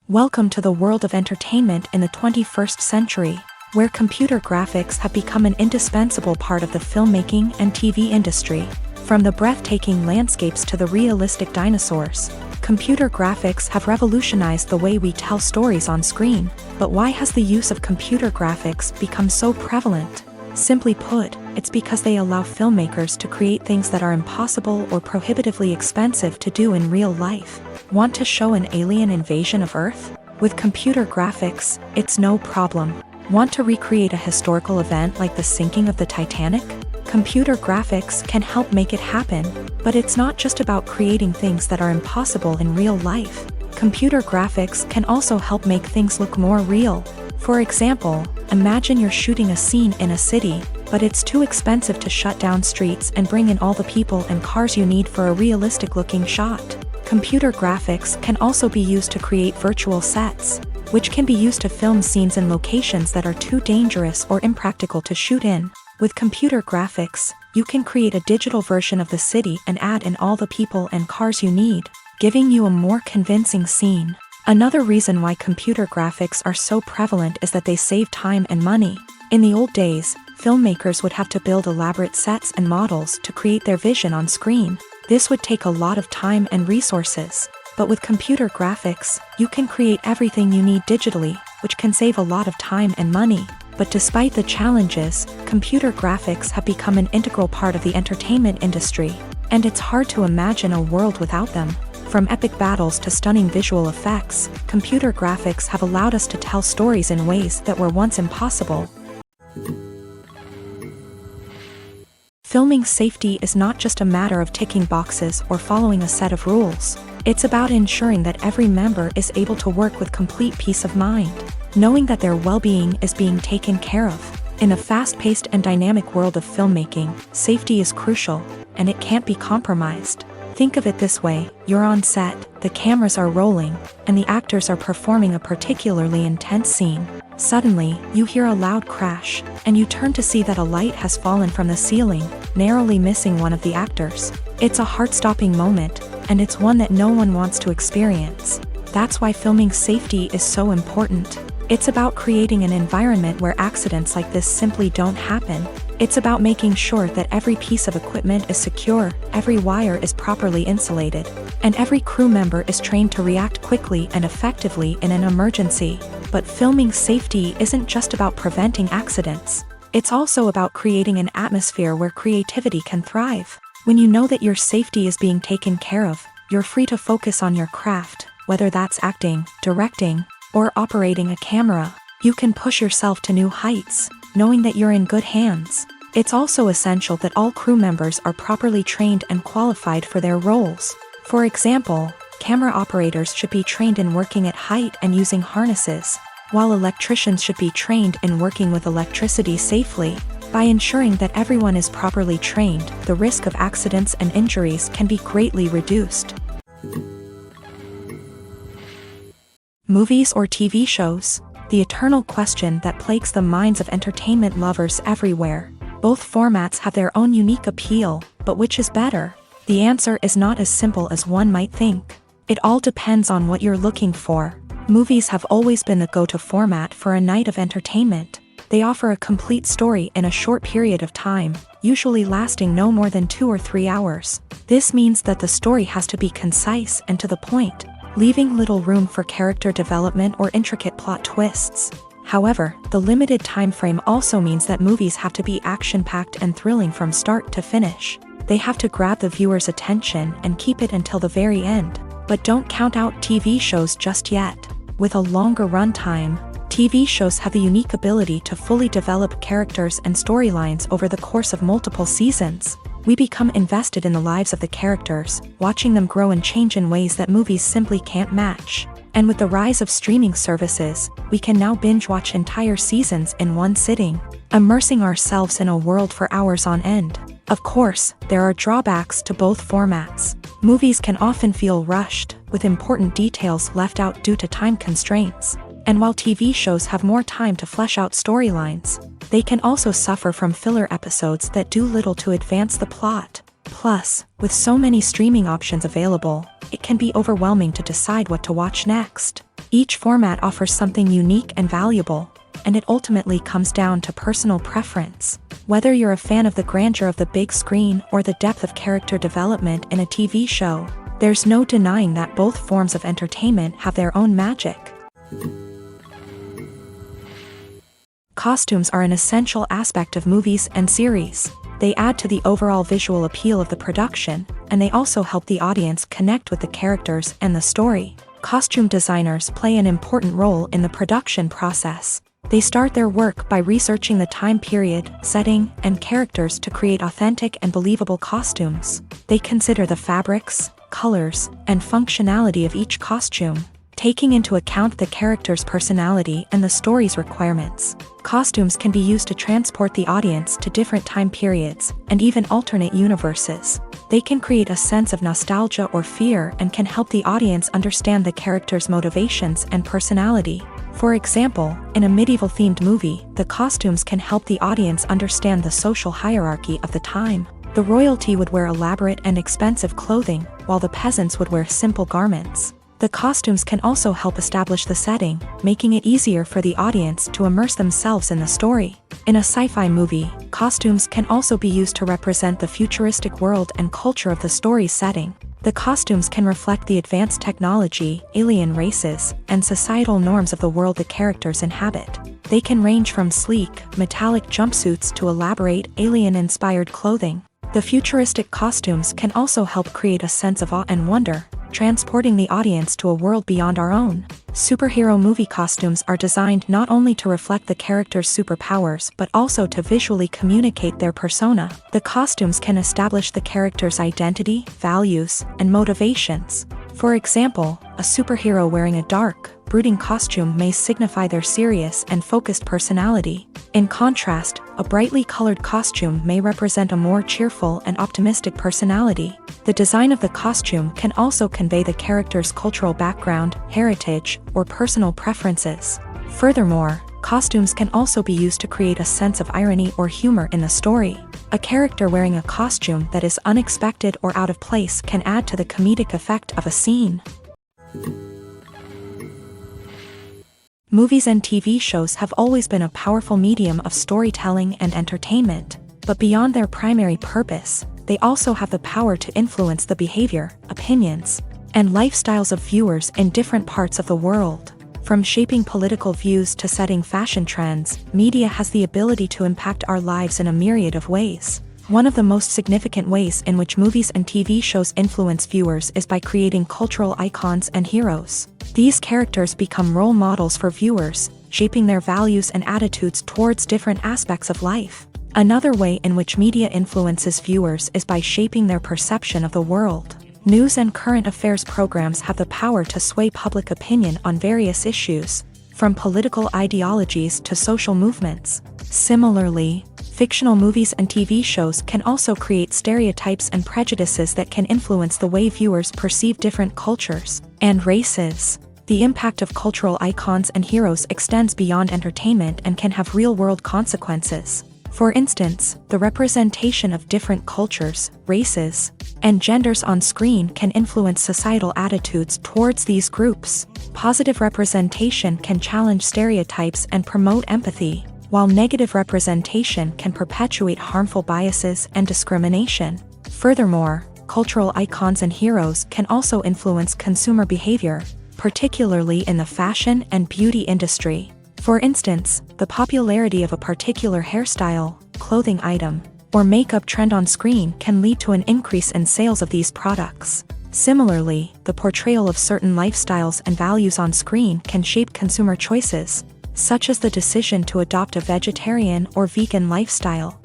Welcome to the world of entertainment in the 21st century, where computer graphics have become an indispensable part of the filmmaking and TV industry. From the breathtaking landscapes to the realistic dinosaurs, computer graphics have revolutionized the way we tell stories on screen. But why has the use of computer graphics become so prevalent? Simply put, it's because they allow filmmakers to create things that are impossible or prohibitively expensive to do in real life. Want to show an alien invasion of Earth? With computer graphics, it's no problem. Want to recreate a historical event like the sinking of the Titanic? Computer graphics can help make it happen. But it's not just about creating things that are impossible in real life. Computer graphics can also help make things look more real. For example, imagine you're shooting a scene in a city, but it's too expensive to shut down streets and bring in all the people and cars you need for a realistic-looking shot. Computer graphics can also be used to create virtual sets, which can be used to film scenes in locations that are too dangerous or impractical to shoot in. With computer graphics, you can create a digital version of the city and add in all the people and cars you need, giving you a more convincing scene. Another reason why computer graphics are so prevalent is that they save time and money. In the old days, filmmakers would have to build elaborate sets and models to create their vision on screen. This would take a lot of time and resources. But with computer graphics, you can create everything you need digitally, which can save a lot of time and money. But despite the challenges, computer graphics have become an integral part of the entertainment industry, and it's hard to imagine a world without them. From epic battles to stunning visual effects, computer graphics have allowed us to tell stories in ways that were once impossible. Filming safety is not just a matter of ticking boxes or following a set of rules. It's about ensuring that every member is able to work with complete peace of mind, knowing that their well-being is being taken care of. In a fast-paced and dynamic world of filmmaking, safety is crucial, and it can't be compromised. Think of it this way: you're on set, the cameras are rolling, and the actors are performing a particularly intense scene. Suddenly, you hear a loud crash, and you turn to see that a light has fallen from the ceiling, narrowly missing one of the actors. It's a heart-stopping moment, and it's one that no one wants to experience. That's why filming safety is so important. It's about creating an environment where accidents like this simply don't happen. It's about making sure that every piece of equipment is secure, every wire is properly insulated, and every crew member is trained to react quickly and effectively in an emergency. But filming safety isn't just about preventing accidents. It's also about creating an atmosphere where creativity can thrive. When you know that your safety is being taken care of, you're free to focus on your craft, whether that's acting, directing, or operating a camera. You can push yourself to new heights, knowing that you're in good hands. It's also essential that all crew members are properly trained and qualified for their roles. For example, camera operators should be trained in working at height and using harnesses, while electricians should be trained in working with electricity safely. By ensuring that everyone is properly trained, the risk of accidents and injuries can be greatly reduced. Movies or TV shows? The eternal question that plagues the minds of entertainment lovers everywhere. Both formats have their own unique appeal, but which is better? The answer is not as simple as one might think. It all depends on what you're looking for. Movies have always been the go-to format for a night of entertainment. They offer a complete story in a short period of time, usually lasting no more than 2 or 3 hours. This means that the story has to be concise and to the point, leaving little room for character development or intricate plot twists. However, the limited time frame also means that movies have to be action-packed and thrilling from start to finish. They have to grab the viewer's attention and keep it until the very end. But don't count out TV shows just yet. With a longer runtime, TV shows have the unique ability to fully develop characters and storylines over the course of multiple seasons. We become invested in the lives of the characters, watching them grow and change in ways that movies simply can't match. And with the rise of streaming services, we can now binge-watch entire seasons in one sitting, immersing ourselves in a world for hours on end. Of course, there are drawbacks to both formats. Movies can often feel rushed, with important details left out due to time constraints. And while TV shows have more time to flesh out storylines, they can also suffer from filler episodes that do little to advance the plot. Plus, with so many streaming options available, it can be overwhelming to decide what to watch next. Each format offers something unique and valuable, and it ultimately comes down to personal preference. Whether you're a fan of the grandeur of the big screen or the depth of character development in a TV show, there's no denying that both forms of entertainment have their own magic. Costumes are an essential aspect of movies and series. They add to the overall visual appeal of the production, and they also help the audience connect with the characters and the story. Costume designers play an important role in the production process. They start their work by researching the time period, setting, and characters to create authentic and believable costumes. They consider the fabrics, colors, and functionality of each costume, taking into account the character's personality and the story's requirements. Costumes can be used to transport the audience to different time periods and even alternate universes. They can create a sense of nostalgia or fear and can help the audience understand the character's motivations and personality. For example, in a medieval-themed movie, the costumes can help the audience understand the social hierarchy of the time. The royalty would wear elaborate and expensive clothing, while the peasants would wear simple garments. The costumes can also help establish the setting, making it easier for the audience to immerse themselves in the story. In a sci-fi movie, costumes can also be used to represent the futuristic world and culture of the story's setting. The costumes can reflect the advanced technology, alien races, and societal norms of the world the characters inhabit. They can range from sleek, metallic jumpsuits to elaborate, alien-inspired clothing. The futuristic costumes can also help create a sense of awe and wonder, transporting the audience to a world beyond our own. Superhero movie costumes are designed not only to reflect the character's superpowers but also to visually communicate their persona. The costumes can establish the character's identity, values, and motivations. For example, a superhero wearing a dark, brooding costume may signify their serious and focused personality. In contrast, a brightly colored costume may represent a more cheerful and optimistic personality. The design of the costume can also convey the character's cultural background, heritage, or personal preferences. Furthermore, costumes can also be used to create a sense of irony or humor in the story. A character wearing a costume that is unexpected or out of place can add to the comedic effect of a scene. Movies and TV shows have always been a powerful medium of storytelling and entertainment, but beyond their primary purpose, they also have the power to influence the behavior, opinions, and lifestyles of viewers in different parts of the world. From shaping political views to setting fashion trends, media has the ability to impact our lives in a myriad of ways. One of the most significant ways in which movies and TV shows influence viewers is by creating cultural icons and heroes. These characters become role models for viewers, shaping their values and attitudes towards different aspects of life. Another way in which media influences viewers is by shaping their perception of the world. News and current affairs programs have the power to sway public opinion on various issues, from political ideologies to social movements. Similarly, fictional movies and TV shows can also create stereotypes and prejudices that can influence the way viewers perceive different cultures and races. The impact of cultural icons and heroes extends beyond entertainment and can have real-world consequences. For instance, the representation of different cultures, races, and genders on screen can influence societal attitudes towards these groups. Positive representation can challenge stereotypes and promote empathy, while negative representation can perpetuate harmful biases and discrimination. Furthermore, cultural icons and heroes can also influence consumer behavior, particularly in the fashion and beauty industry. For instance, the popularity of a particular hairstyle, clothing item, or makeup trend on screen can lead to an increase in sales of these products. Similarly, the portrayal of certain lifestyles and values on screen can shape consumer choices, such as the decision to adopt a vegetarian or vegan lifestyle.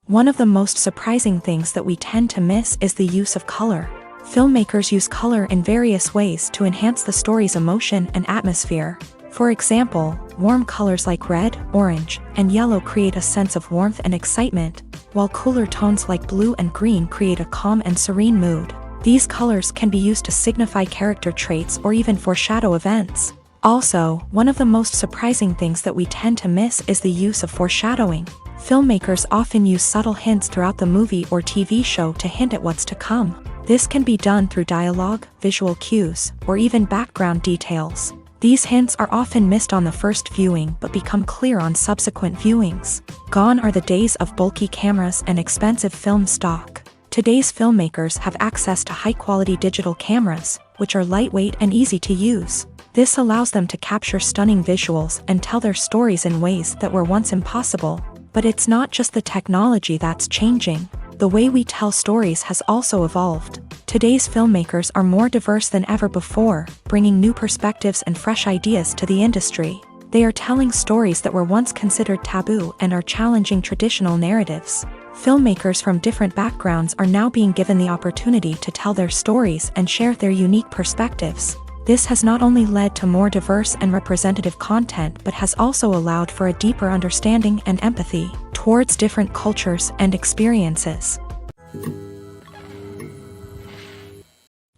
One of the most surprising things that we tend to miss is the use of color. Filmmakers use color in various ways to enhance the story's emotion and atmosphere. For example, warm colors like red, orange, and yellow create a sense of warmth and excitement, while cooler tones like blue and green create a calm and serene mood. These colors can be used to signify character traits or even foreshadow events. Also, one of the most surprising things that we tend to miss is the use of foreshadowing. Filmmakers often use subtle hints throughout the movie or TV show to hint at what's to come. This can be done through dialogue, visual cues, or even background details. These hints are often missed on the first viewing but become clear on subsequent viewings. Gone are the days of bulky cameras and expensive film stock. Today's filmmakers have access to high-quality digital cameras, which are lightweight and easy to use. This allows them to capture stunning visuals and tell their stories in ways that were once impossible. But it's not just the technology that's changing. The way we tell stories has also evolved. Today's filmmakers are more diverse than ever before, bringing new perspectives and fresh ideas to the industry. They are telling stories that were once considered taboo and are challenging traditional narratives. Filmmakers from different backgrounds are now being given the opportunity to tell their stories and share their unique perspectives. This has not only led to more diverse and representative content but has also allowed for a deeper understanding and empathy towards different cultures and experiences.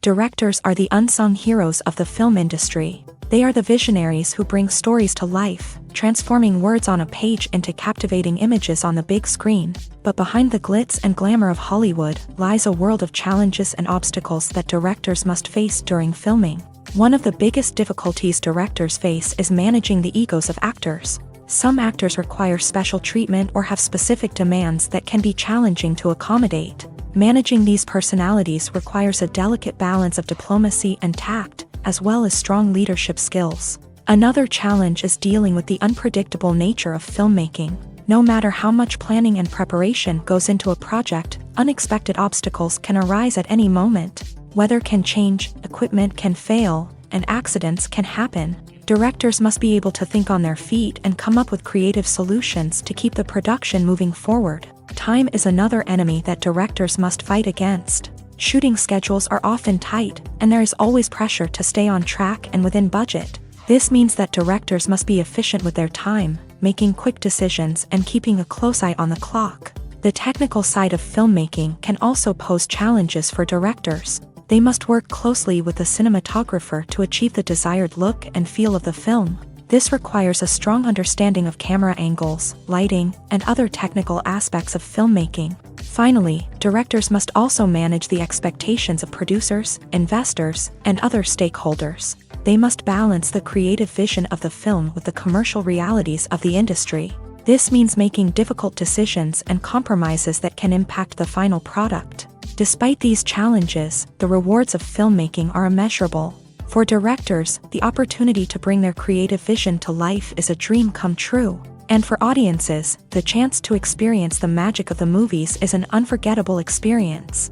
Directors are the unsung heroes of the film industry. They are the visionaries who bring stories to life, transforming words on a page into captivating images on the big screen. But behind the glitz and glamour of Hollywood lies a world of challenges and obstacles that directors must face during filming. One of the biggest difficulties directors face is managing the egos of actors. Some actors require special treatment or have specific demands that can be challenging to accommodate. Managing these personalities requires a delicate balance of diplomacy and tact, as well as strong leadership skills. Another challenge is dealing with the unpredictable nature of filmmaking. No matter how much planning and preparation goes into a project, unexpected obstacles can arise at any moment. Weather can change, equipment can fail, and accidents can happen. Directors must be able to think on their feet and come up with creative solutions to keep the production moving forward. Time is another enemy that directors must fight against. Shooting schedules are often tight, and there is always pressure to stay on track and within budget. This means that directors must be efficient with their time, making quick decisions and keeping a close eye on the clock. The technical side of filmmaking can also pose challenges for directors. They must work closely with the cinematographer to achieve the desired look and feel of the film. This requires a strong understanding of camera angles, lighting, and other technical aspects of filmmaking. Finally, directors must also manage the expectations of producers, investors, and other stakeholders. They must balance the creative vision of the film with the commercial realities of the industry. This means making difficult decisions and compromises that can impact the final product. Despite these challenges, the rewards of filmmaking are immeasurable. For directors, the opportunity to bring their creative vision to life is a dream come true. And for audiences, the chance to experience the magic of the movies is an unforgettable experience.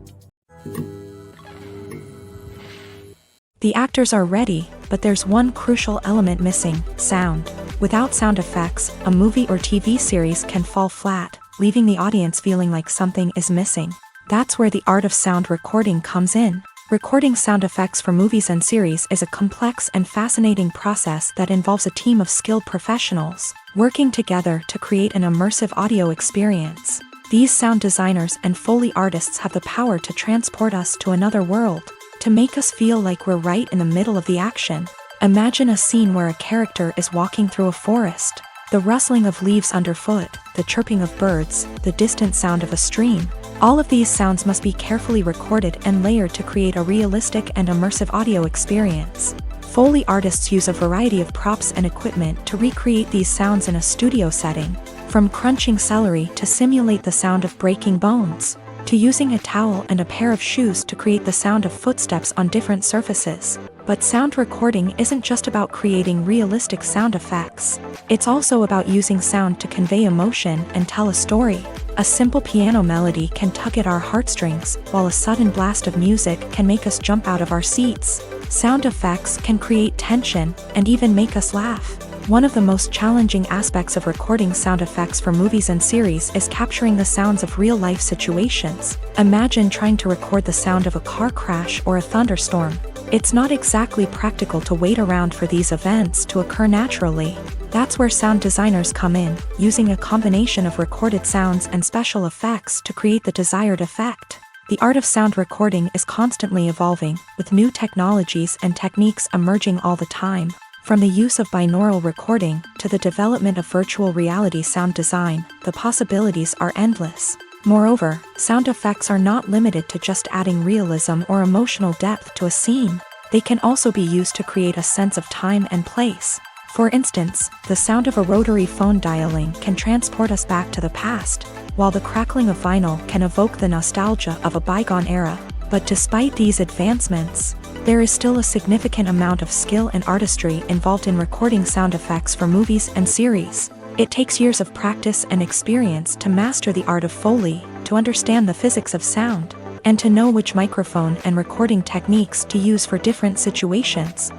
The actors are ready, but there's one crucial element missing: sound. Without sound effects, a movie or TV series can fall flat, leaving the audience feeling like something is missing. That's where the art of sound recording comes in. Recording sound effects for movies and series is a complex and fascinating process that involves a team of skilled professionals working together to create an immersive audio experience. These sound designers and Foley artists have the power to transport us to another world, to make us feel like we're right in the middle of the action. Imagine a scene where a character is walking through a forest. The rustling of leaves underfoot, the chirping of birds, the distant sound of a stream. All of these sounds must be carefully recorded and layered to create a realistic and immersive audio experience. Foley artists use a variety of props and equipment to recreate these sounds in a studio setting, from crunching celery to simulate the sound of breaking bones. to using a towel and a pair of shoes to create the sound of footsteps on different surfaces. But sound recording isn't just about creating realistic sound effects. It's also about using sound to convey emotion and tell a story. A simple piano melody can tug at our heartstrings, while a sudden blast of music can make us jump out of our seats. Sound effects can create tension and even make us laugh. One of the most challenging aspects of recording sound effects for movies and series is capturing the sounds of real-life situations. Imagine trying to record the sound of a car crash or a thunderstorm. It's not exactly practical to wait around for these events to occur naturally. That's where sound designers come in, using a combination of recorded sounds and special effects to create the desired effect. The art of sound recording is constantly evolving, with new technologies and techniques emerging all the time. From the use of binaural recording to the development of virtual reality sound design, the possibilities are endless. Moreover, sound effects are not limited to just adding realism or emotional depth to a scene. They can also be used to create a sense of time and place. For instance, the sound of a rotary phone dialing can transport us back to the past, while the crackling of vinyl can evoke the nostalgia of a bygone era. But despite these advancements, there is still a significant amount of skill and artistry involved in recording sound effects for movies and series. It takes years of practice and experience to master the art of Foley, to understand the physics of sound, and to know which microphone and recording techniques to use for different situations.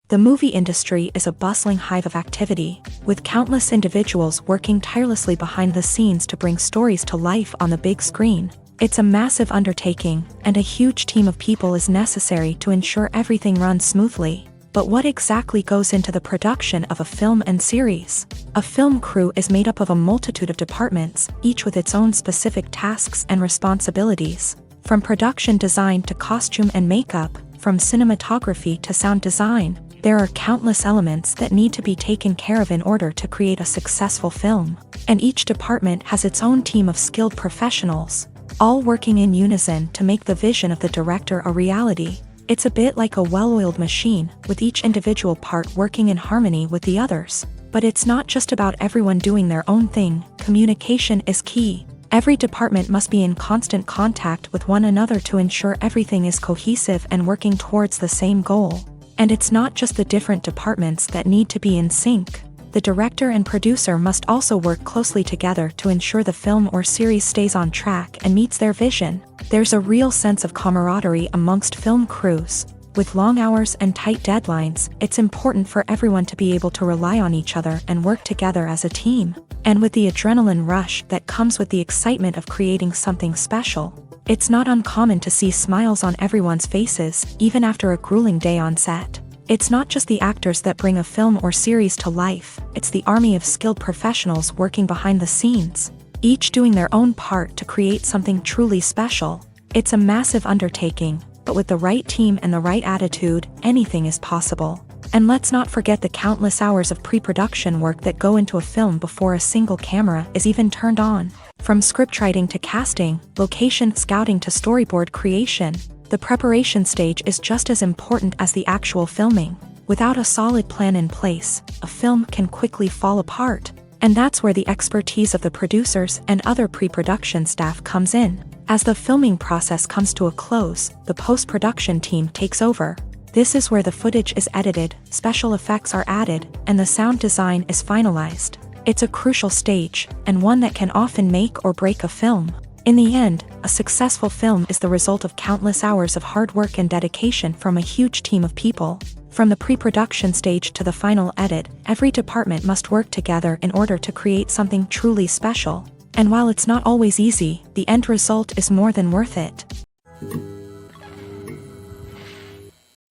The movie industry is a bustling hive of activity, with countless individuals working tirelessly behind the scenes to bring stories to life on the big screen. It's a massive undertaking, and a huge team of people is necessary to ensure everything runs smoothly. But what exactly goes into the production of a film and series? A film crew is made up of a multitude of departments, each with its own specific tasks and responsibilities. From production design to costume and makeup, from cinematography to sound design, there are countless elements that need to be taken care of in order to create a successful film. And each department has its own team of skilled professionals, all working in unison to make the vision of the director a reality. It's a bit like a well-oiled machine, with each individual part working in harmony with the others. But it's not just about everyone doing their own thing. Communication is key. Every department must be in constant contact with one another to ensure everything is cohesive and working towards the same goal. And it's not just the different departments that need to be in sync. The director and producer must also work closely together to ensure the film or series stays on track and meets their vision. There's a real sense of camaraderie amongst film crews. With long hours and tight deadlines, it's important for everyone to be able to rely on each other and work together as a team. And with the adrenaline rush that comes with the excitement of creating something special, it's not uncommon to see smiles on everyone's faces, even after a grueling day on set. It's not just the actors that bring a film or series to life, it's the army of skilled professionals working behind the scenes, each doing their own part to create something truly special. It's a massive undertaking, but with the right team and the right attitude, anything is possible. And let's not forget the countless hours of pre-production work that go into a film before a single camera is even turned on. From scriptwriting to casting, location scouting to storyboard creation, the preparation stage is just as important as the actual filming. Without a solid plan in place, a film can quickly fall apart. And that's where the expertise of the producers and other pre-production staff comes in. As the filming process comes to a close, the post-production team takes over. This is where the footage is edited, special effects are added, and the sound design is finalized. It's a crucial stage, and one that can often make or break a film. In the end, a successful film is the result of countless hours of hard work and dedication from a huge team of people. From the pre-production stage to the final edit, every department must work together in order to create something truly special. And while it's not always easy, the end result is more than worth it.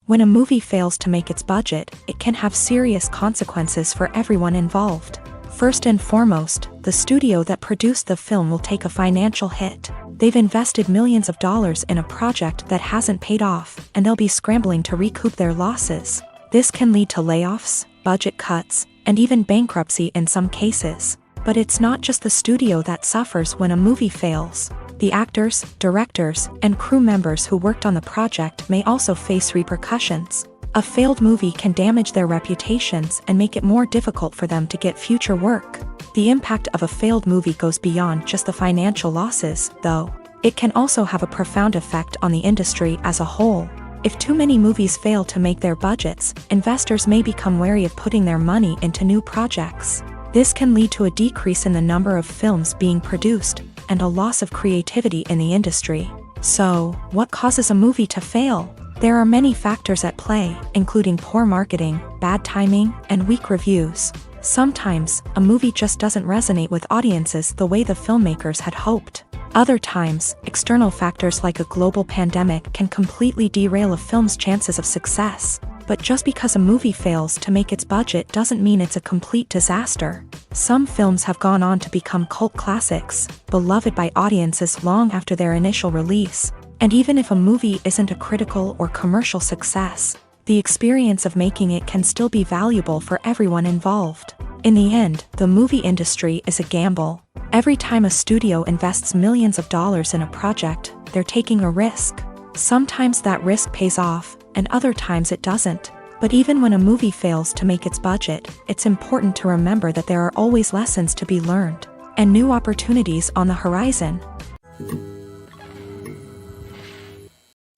When a movie fails to make its budget, it can have serious consequences for everyone involved. First and foremost, the studio that produced the film will take a financial hit. They've invested millions of dollars in a project that hasn't paid off, and they'll be scrambling to recoup their losses. This can lead to layoffs, budget cuts, and even bankruptcy in some cases. But it's not just the studio that suffers when a movie fails. The actors, directors, and crew members who worked on the project may also face repercussions. A failed movie can damage their reputations and make it more difficult for them to get future work. The impact of a failed movie goes beyond just the financial losses, though. It can also have a profound effect on the industry as a whole. If too many movies fail to make their budgets, investors may become wary of putting their money into new projects. This can lead to a decrease in the number of films being produced, and a loss of creativity in the industry. So, what causes a movie to fail? There are many factors at play, including poor marketing, bad timing, and weak reviews. Sometimes, a movie just doesn't resonate with audiences the way the filmmakers had hoped. Other times, external factors like a global pandemic can completely derail a film's chances of success. But just because a movie fails to make its budget doesn't mean it's a complete disaster. Some films have gone on to become cult classics, beloved by audiences long after their initial release. And even if a movie isn't a critical or commercial success, the experience of making it can still be valuable for everyone involved. In the end, the movie industry is a gamble. Every time a studio invests millions of dollars in a project, they're taking a risk. Sometimes that risk pays off, and other times it doesn't. But even when a movie fails to make its budget, it's important to remember that there are always lessons to be learned, and new opportunities on the horizon.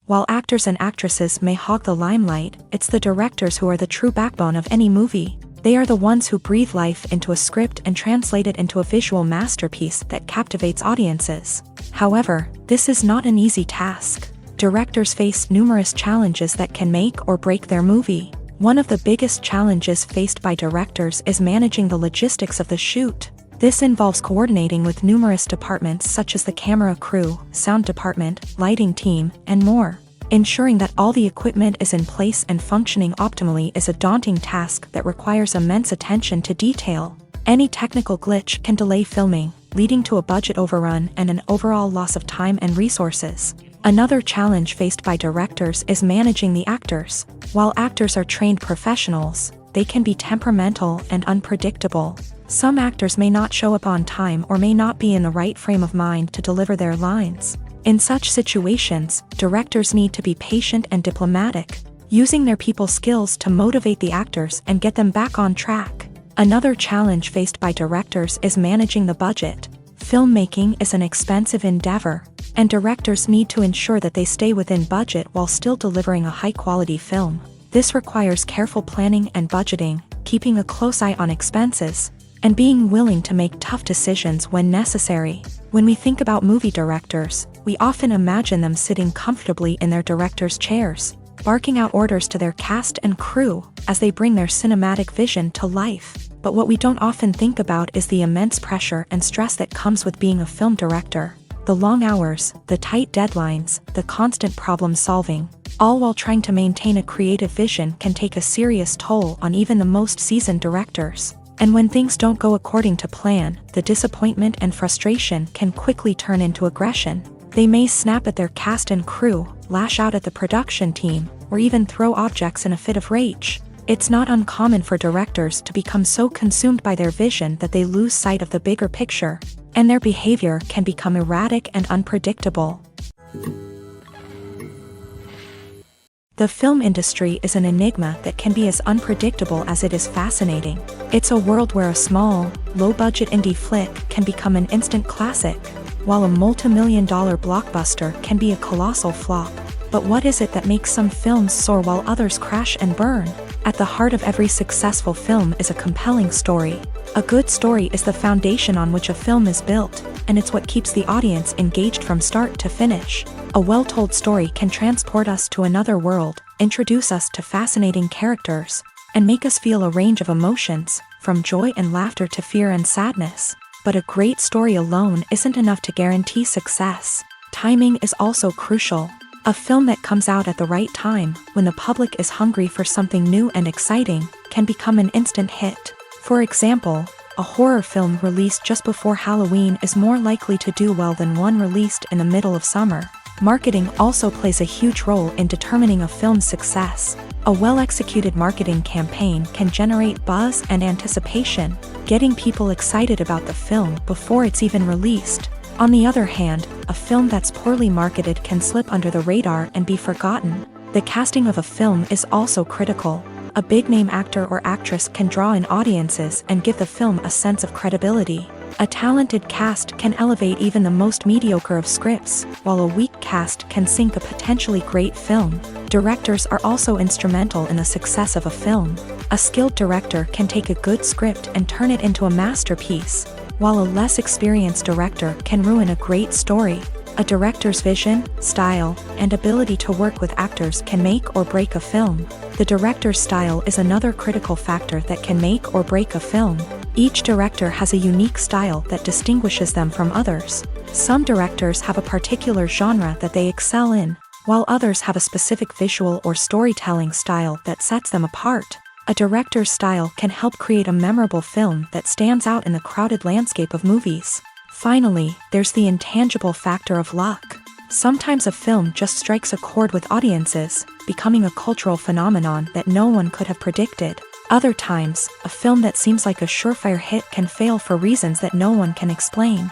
While actors and actresses may hog the limelight, it's the directors who are the true backbone of any movie. They are the ones who breathe life into a script and translate it into a visual masterpiece that captivates audiences. However, this is not an easy task. Directors face numerous challenges that can make or break their movie. One of the biggest challenges faced by directors is managing the logistics of the shoot. This involves coordinating with numerous departments such as the camera crew, sound department, lighting team, and more. Ensuring that all the equipment is in place and functioning optimally is a daunting task that requires immense attention to detail. Any technical glitch can delay filming, leading to a budget overrun and an overall loss of time and resources. Another challenge faced by directors is managing the actors. While actors are trained professionals, they can be temperamental and unpredictable. Some actors may not show up on time or may not be in the right frame of mind to deliver their lines. In such situations, directors need to be patient and diplomatic, using their people skills to motivate the actors and get them back on track. Another challenge faced by directors is managing the budget. Filmmaking is an expensive endeavor, and directors need to ensure that they stay within budget while still delivering a high-quality film. This requires careful planning and budgeting, keeping a close eye on expenses, and being willing to make tough decisions when necessary. When we think about movie directors, we often imagine them sitting comfortably in their director's chairs, barking out orders to their cast and crew as they bring their cinematic vision to life. But what we don't often think about is the immense pressure and stress that comes with being a film director. The long hours, the tight deadlines, the constant problem solving, all while trying to maintain a creative vision can take a serious toll on even the most seasoned directors. And when things don't go according to plan, the disappointment and frustration can quickly turn into aggression. They may snap at their cast and crew, lash out at the production team, or even throw objects in a fit of rage. It's not uncommon for directors to become so consumed by their vision that they lose sight of the bigger picture, and their behavior can become erratic and unpredictable. The film industry is an enigma that can be as unpredictable as it is fascinating. It's a world where a small, low-budget indie flick can become an instant classic, while a multi-million-dollar blockbuster can be a colossal flop. But what is it that makes some films soar while others crash and burn? At the heart of every successful film is a compelling story. A good story is the foundation on which a film is built, and it's what keeps the audience engaged from start to finish. A well-told story can transport us to another world, introduce us to fascinating characters, and make us feel a range of emotions, from joy and laughter to fear and sadness. But a great story alone isn't enough to guarantee success. Timing is also crucial. A film that comes out at the right time, when the public is hungry for something new and exciting, can become an instant hit. For example, a horror film released just before Halloween is more likely to do well than one released in the middle of summer. Marketing also plays a huge role in determining a film's success. A well-executed marketing campaign can generate buzz and anticipation, getting people excited about the film before it's even released. On the other hand, a film that's poorly marketed can slip under the radar and be forgotten. The casting of a film is also critical. A big-name actor or actress can draw in audiences and give the film a sense of credibility. A talented cast can elevate even the most mediocre of scripts, while a weak cast can sink a potentially great film. Directors are also instrumental in the success of a film. A skilled director can take a good script and turn it into a masterpiece, while a less experienced director can ruin a great story. A director's vision, style, and ability to work with actors can make or break a film. The director's style is another critical factor that can make or break a film. Each director has a unique style that distinguishes them from others. Some directors have a particular genre that they excel in, while others have a specific visual or storytelling style that sets them apart. A director's style can help create a memorable film that stands out in the crowded landscape of movies. Finally, there's the intangible factor of luck. Sometimes a film just strikes a chord with audiences, becoming a cultural phenomenon that no one could have predicted. Other times, a film that seems like a surefire hit can fail for reasons that no one can explain.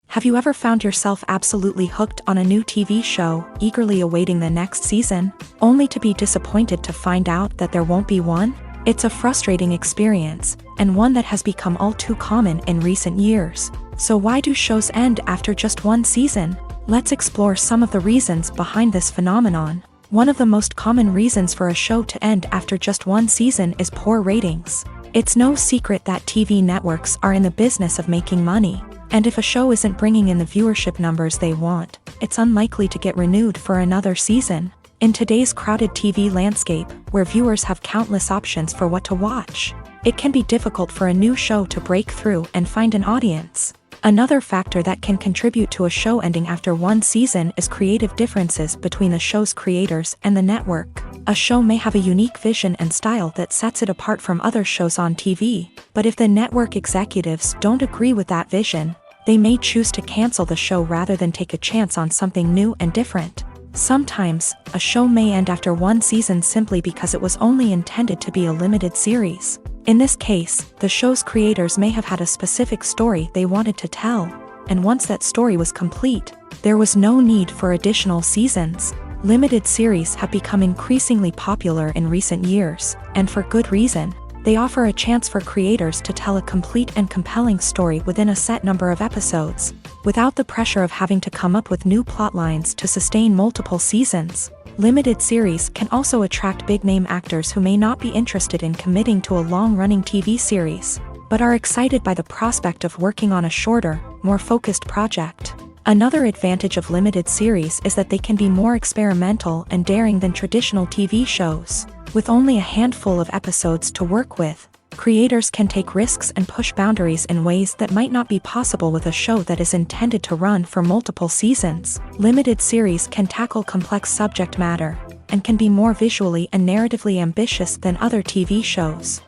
Have you ever found yourself absolutely hooked on a new TV show, eagerly awaiting the next season, only to be disappointed to find out that there won't be one? It's a frustrating experience, and one that has become all too common in recent years. So why do shows end after just one season? Let's explore some of the reasons behind this phenomenon. One of the most common reasons for a show to end after just one season is poor ratings. It's no secret that TV networks are in the business of making money, and if a show isn't bringing in the viewership numbers they want, it's unlikely to get renewed for another season. In today's crowded TV landscape, where viewers have countless options for what to watch, it can be difficult for a new show to break through and find an audience. Another factor that can contribute to a show ending after one season is creative differences between the show's creators and the network. A show may have a unique vision and style that sets it apart from other shows on TV, but if the network executives don't agree with that vision, they may choose to cancel the show rather than take a chance on something new and different. Sometimes, a show may end after one season simply because it was only intended to be a limited series. In this case, the show's creators may have had a specific story they wanted to tell, and once that story was complete, there was no need for additional seasons. Limited series have become increasingly popular in recent years, and for good reason. They offer a chance for creators to tell a complete and compelling story within a set number of episodes, without the pressure of having to come up with new plotlines to sustain multiple seasons. Limited series can also attract big-name actors who may not be interested in committing to a long-running TV series, but are excited by the prospect of working on a shorter, more focused project. Another advantage of limited series is that they can be more experimental and daring than traditional TV shows. With only a handful of episodes to work with, creators can take risks and push boundaries in ways that might not be possible with a show that is intended to run for multiple seasons. Limited series can tackle complex subject matter, and can be more visually and narratively ambitious than other TV shows.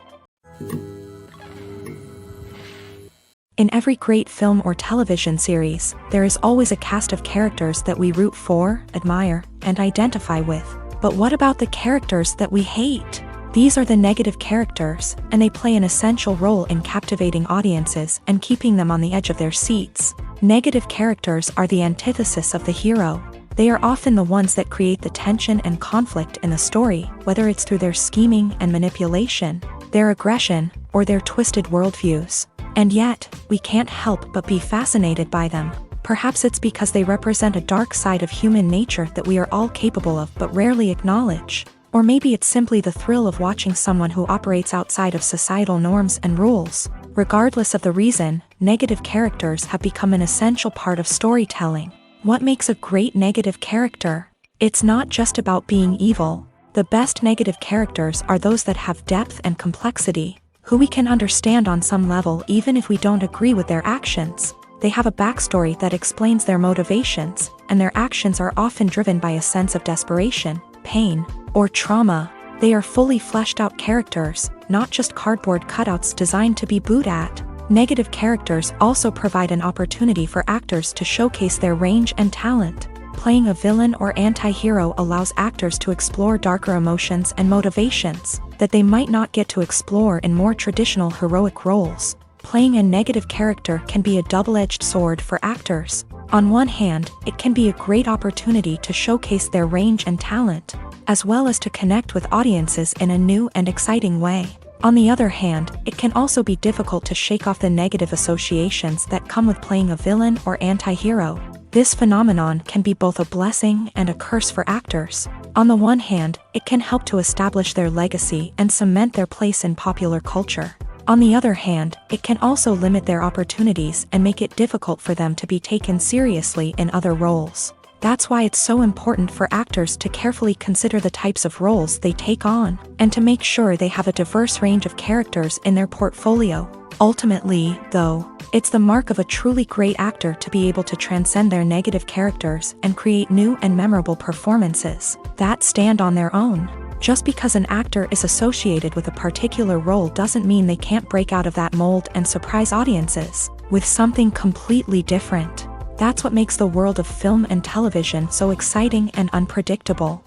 In every great film or television series, there is always a cast of characters that we root for, admire, and identify with. But what about the characters that we hate? These are the negative characters, and they play an essential role in captivating audiences and keeping them on the edge of their seats. Negative characters are the antithesis of the hero. They are often the ones that create the tension and conflict in the story, whether it's through their scheming and manipulation, their aggression, or their twisted worldviews. And yet, we can't help but be fascinated by them. Perhaps it's because they represent a dark side of human nature that we are all capable of but rarely acknowledge. Or maybe it's simply the thrill of watching someone who operates outside of societal norms and rules. Regardless of the reason, negative characters have become an essential part of storytelling. What makes a great negative character? It's not just about being evil. The best negative characters are those that have depth and complexity, who we can understand on some level even if we don't agree with their actions. They have a backstory that explains their motivations, and their actions are often driven by a sense of desperation, pain, or trauma. They are fully fleshed out characters, not just cardboard cutouts designed to be booed at. Negative characters also provide an opportunity for actors to showcase their range and talent. Playing a villain or anti-hero allows actors to explore darker emotions and motivations that they might not get to explore in more traditional heroic roles. Playing a negative character can be a double-edged sword for actors. On one hand, it can be a great opportunity to showcase their range and talent. as well as to connect with audiences in a new and exciting way. On the other hand, it can also be difficult to shake off the negative associations that come with playing a villain or anti-hero. This phenomenon can be both a blessing and a curse for actors. On the one hand, it can help to establish their legacy and cement their place in popular culture. On the other hand, it can also limit their opportunities and make it difficult for them to be taken seriously in other roles. That's why it's so important for actors to carefully consider the types of roles they take on, and to make sure they have a diverse range of characters in their portfolio. Ultimately, though, it's the mark of a truly great actor to be able to transcend their negative characters and create new and memorable performances that stand on their own. Just because an actor is associated with a particular role doesn't mean they can't break out of that mold and surprise audiences with something completely different. That's what makes the world of film and television so exciting and unpredictable.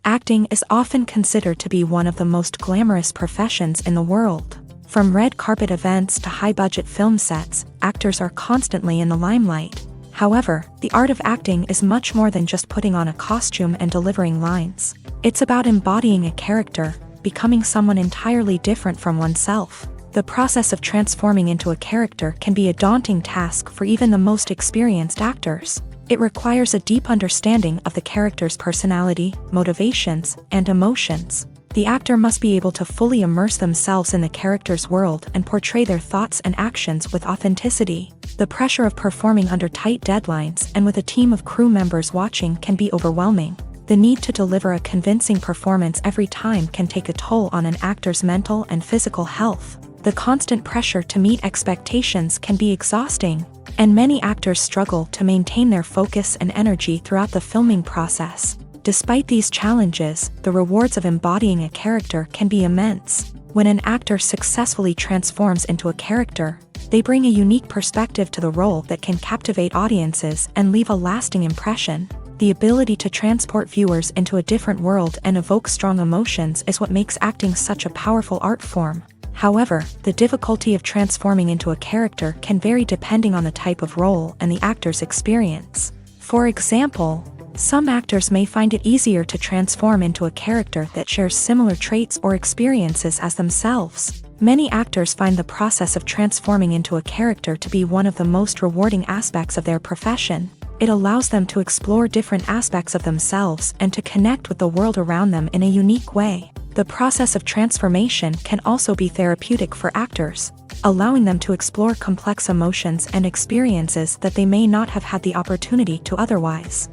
Acting is often considered to be one of the most glamorous professions in the world. From red carpet events to high-budget film sets, actors are constantly in the limelight. However, the art of acting is much more than just putting on a costume and delivering lines. It's about embodying a character, becoming someone entirely different from oneself. The process of transforming into a character can be a daunting task for even the most experienced actors. It requires a deep understanding of the character's personality, motivations, and emotions. The actor must be able to fully immerse themselves in the character's world and portray their thoughts and actions with authenticity. The pressure of performing under tight deadlines and with a team of crew members watching can be overwhelming. The need to deliver a convincing performance every time can take a toll on an actor's mental and physical health. The constant pressure to meet expectations can be exhausting, and many actors struggle to maintain their focus and energy throughout the filming process. Despite these challenges, the rewards of embodying a character can be immense. When an actor successfully transforms into a character, they bring a unique perspective to the role that can captivate audiences and leave a lasting impression. The ability to transport viewers into a different world and evoke strong emotions is what makes acting such a powerful art form. However, the difficulty of transforming into a character can vary depending on the type of role and the actor's experience. For example, some actors may find it easier to transform into a character that shares similar traits or experiences as themselves. Many actors find the process of transforming into a character to be one of the most rewarding aspects of their profession. It allows them to explore different aspects of themselves and to connect with the world around them in a unique way. The process of transformation can also be therapeutic for actors, allowing them to explore complex emotions and experiences that they may not have had the opportunity to otherwise.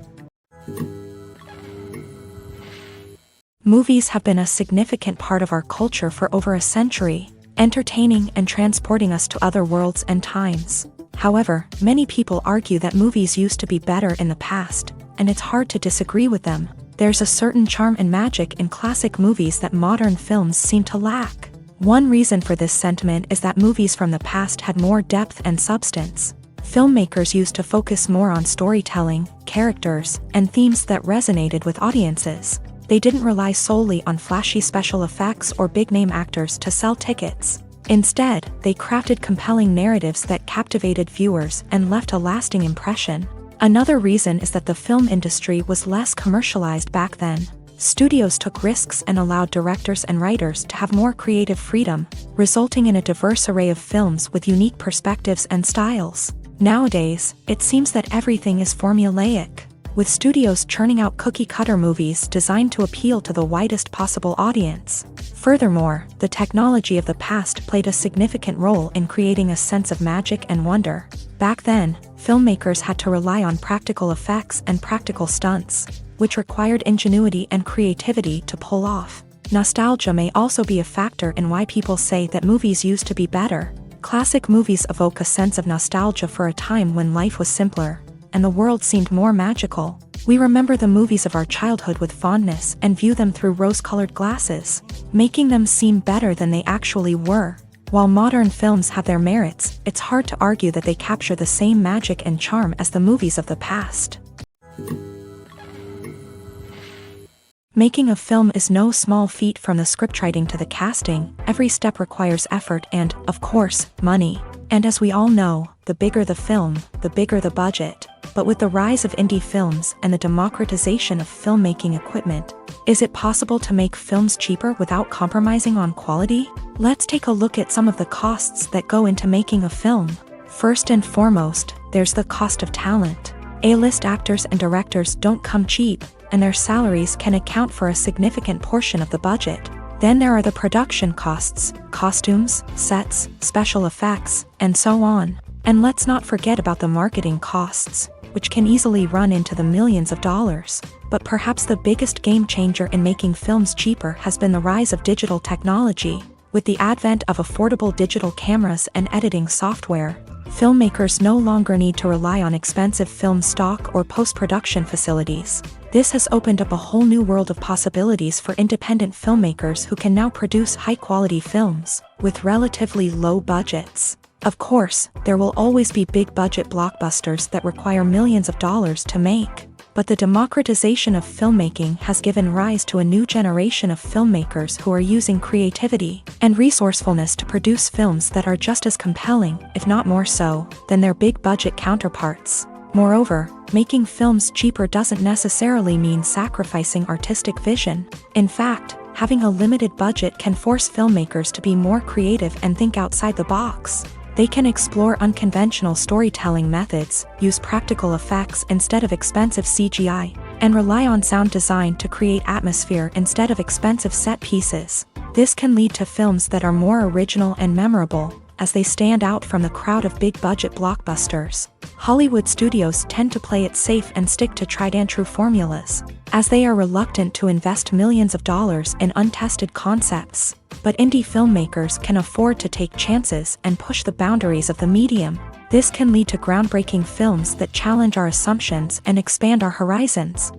Movies have been a significant part of our culture for over a century, entertaining and transporting us to other worlds and times. However, many people argue that movies used to be better in the past, and it's hard to disagree with them. There's a certain charm and magic in classic movies that modern films seem to lack. One reason for this sentiment is that movies from the past had more depth and substance. Filmmakers used to focus more on storytelling, characters, and themes that resonated with audiences. They didn't rely solely on flashy special effects or big-name actors to sell tickets. Instead, they crafted compelling narratives that captivated viewers and left a lasting impression. Another reason is that the film industry was less commercialized back then. Studios took risks and allowed directors and writers to have more creative freedom, resulting in a diverse array of films with unique perspectives and styles. Nowadays, it seems that everything is formulaic, with studios churning out cookie-cutter movies designed to appeal to the widest possible audience. Furthermore, the technology of the past played a significant role in creating a sense of magic and wonder. Back then, filmmakers had to rely on practical effects and practical stunts, which required ingenuity and creativity to pull off. Nostalgia may also be a factor in why people say that movies used to be better. Classic movies evoke a sense of nostalgia for a time when life was simpler, and the world seemed more magical. We remember the movies of our childhood with fondness and view them through rose-colored glasses, making them seem better than they actually were. While modern films have their merits, it's hard to argue that they capture the same magic and charm as the movies of the past. Making a film is no small feat. From the scriptwriting to the casting, every step requires effort and, of course, money. And as we all know, the bigger the film, the bigger the budget. But with the rise of indie films and the democratization of filmmaking equipment, is it possible to make films cheaper without compromising on quality? Let's take a look at some of the costs that go into making a film. First and foremost, there's the cost of talent. A-list actors and directors don't come cheap, and their salaries can account for a significant portion of the budget. Then there are the production costs, costumes, sets, special effects, and so on. And let's not forget about the marketing costs, which can easily run into the millions of dollars. But perhaps the biggest game changer in making films cheaper has been the rise of digital technology. With the advent of affordable digital cameras and editing software, filmmakers no longer need to rely on expensive film stock or post-production facilities. This has opened up a whole new world of possibilities for independent filmmakers who can now produce high-quality films with relatively low budgets. Of course, there will always be big-budget blockbusters that require millions of dollars to make. But the democratization of filmmaking has given rise to a new generation of filmmakers who are using creativity and resourcefulness to produce films that are just as compelling, if not more so, than their big-budget counterparts. Moreover, making films cheaper doesn't necessarily mean sacrificing artistic vision. In fact, having a limited budget can force filmmakers to be more creative and think outside the box. They can explore unconventional storytelling methods, use practical effects instead of expensive CGI, and rely on sound design to create atmosphere instead of expensive set pieces. This can lead to films that are more original and memorable, as they stand out from the crowd of big-budget blockbusters. Hollywood studios tend to play it safe and stick to tried-and-true formulas, as they are reluctant to invest millions of dollars in untested concepts. But indie filmmakers can afford to take chances and push the boundaries of the medium. This can lead to groundbreaking films that challenge our assumptions and expand our horizons.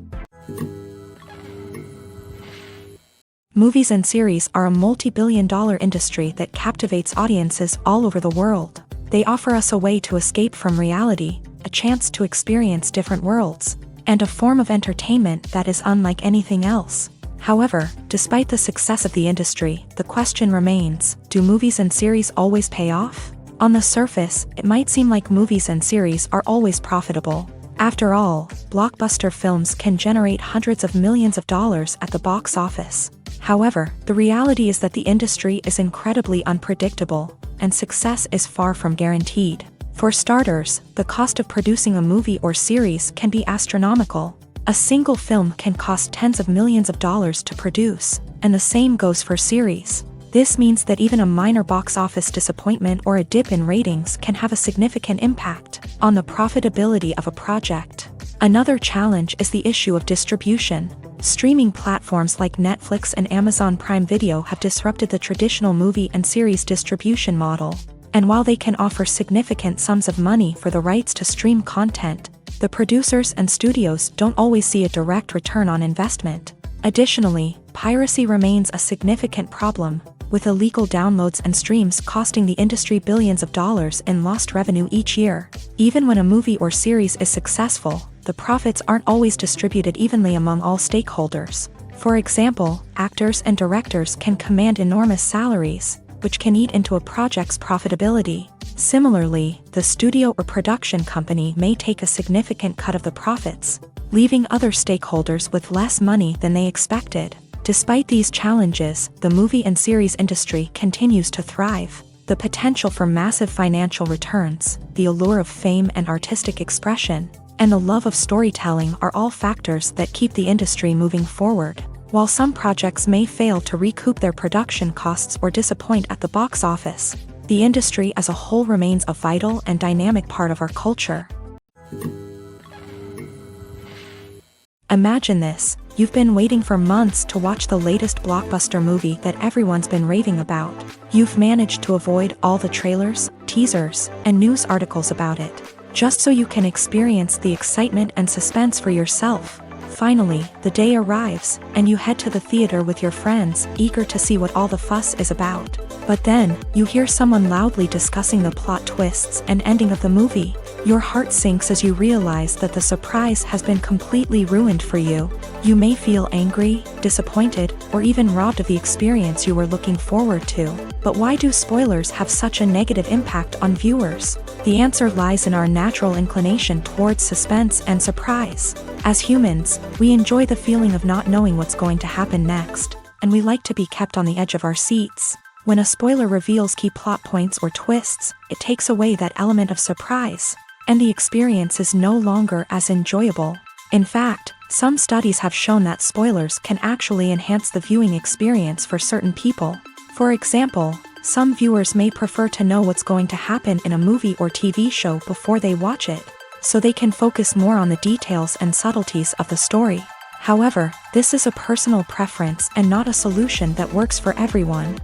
Movies and series are a multi-billion-dollar industry that captivates audiences all over the world. They offer us a way to escape from reality, a chance to experience different worlds, and a form of entertainment that is unlike anything else. However, despite the success of the industry, the question remains, do movies and series always pay off? On the surface, it might seem like movies and series are always profitable. After all, blockbuster films can generate hundreds of millions of dollars at the box office. However, the reality is that the industry is incredibly unpredictable, and success is far from guaranteed. For starters, the cost of producing a movie or series can be astronomical. A single film can cost tens of millions of dollars to produce, and the same goes for series. This means that even a minor box office disappointment or a dip in ratings can have a significant impact on the profitability of a project. Another challenge is the issue of distribution. Streaming platforms like Netflix and Amazon Prime Video have disrupted the traditional movie and series distribution model. And while they can offer significant sums of money for the rights to stream content, the producers and studios don't always see a direct return on investment. Additionally, piracy remains a significant problem, with illegal downloads and streams costing the industry billions of dollars in lost revenue each year. Even when a movie or series is successful, the profits aren't always distributed evenly among all stakeholders. For example, actors and directors can command enormous salaries, which can eat into a project's profitability. Similarly, the studio or production company may take a significant cut of the profits, leaving other stakeholders with less money than they expected. Despite these challenges, the movie and series industry continues to thrive. The potential for massive financial returns, the allure of fame and artistic expression, and the love of storytelling are all factors that keep the industry moving forward. While some projects may fail to recoup their production costs or disappoint at the box office, the industry as a whole remains a vital and dynamic part of our culture. Imagine this. You've been waiting for months to watch the latest blockbuster movie that everyone's been raving about. You've managed to avoid all the trailers, teasers, and news articles about it, just so you can experience the excitement and suspense for yourself. Finally, the day arrives, and you head to the theater with your friends, eager to see what all the fuss is about. But then, you hear someone loudly discussing the plot twists and ending of the movie. Your heart sinks as you realize that the surprise has been completely ruined for you. You may feel angry, disappointed, or even robbed of the experience you were looking forward to. But why do spoilers have such a negative impact on viewers? The answer lies in our natural inclination towards suspense and surprise. As humans, we enjoy the feeling of not knowing what's going to happen next, and we like to be kept on the edge of our seats. When a spoiler reveals key plot points or twists, it takes away that element of surprise, and the experience is no longer as enjoyable. In fact, some studies have shown that spoilers can actually enhance the viewing experience for certain people. For example, some viewers may prefer to know what's going to happen in a movie or TV show before they watch it, so they can focus more on the details and subtleties of the story. However, this is a personal preference and not a solution that works for everyone.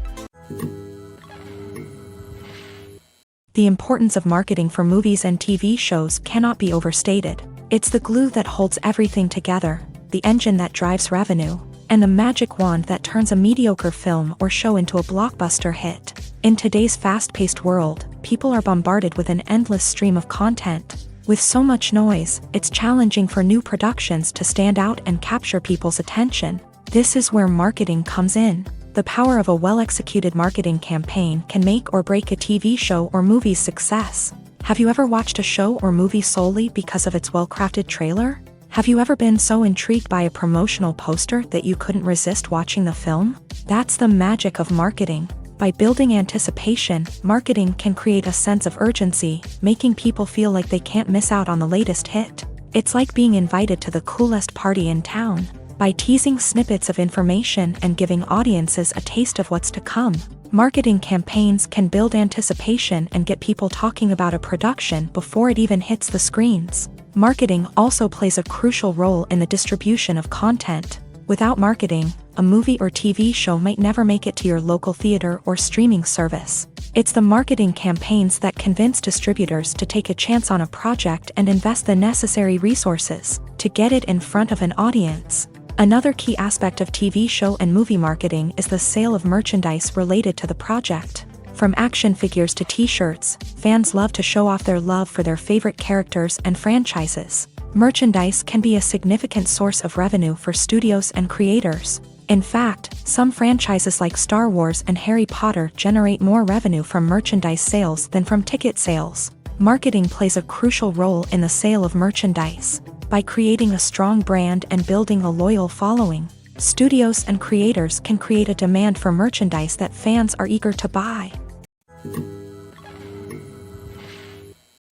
The importance of marketing for movies and TV shows cannot be overstated. It's the glue that holds everything together, the engine that drives revenue, and the magic wand that turns a mediocre film or show into a blockbuster hit. In today's fast-paced world, people are bombarded with an endless stream of content. With so much noise, it's challenging for new productions to stand out and capture people's attention. This is where marketing comes in. The power of a well-executed marketing campaign can make or break a TV show or movie's success. Have you ever watched a show or movie solely because of its well-crafted trailer? Have you ever been so intrigued by a promotional poster that you couldn't resist watching the film? That's the magic of marketing. By building anticipation, marketing can create a sense of urgency, making people feel like they can't miss out on the latest hit. It's like being invited to the coolest party in town. By teasing snippets of information and giving audiences a taste of what's to come, marketing campaigns can build anticipation and get people talking about a production before it even hits the screens. Marketing also plays a crucial role in the distribution of content. Without marketing, a movie or TV show might never make it to your local theater or streaming service. It's the marketing campaigns that convince distributors to take a chance on a project and invest the necessary resources to get it in front of an audience. Another key aspect of TV show and movie marketing is the sale of merchandise related to the project. From action figures to t-shirts, fans love to show off their love for their favorite characters and franchises. Merchandise can be a significant source of revenue for studios and creators. In fact, some franchises like Star Wars and Harry Potter generate more revenue from merchandise sales than from ticket sales. Marketing plays a crucial role in the sale of merchandise. By creating a strong brand and building a loyal following, studios and creators can create a demand for merchandise that fans are eager to buy.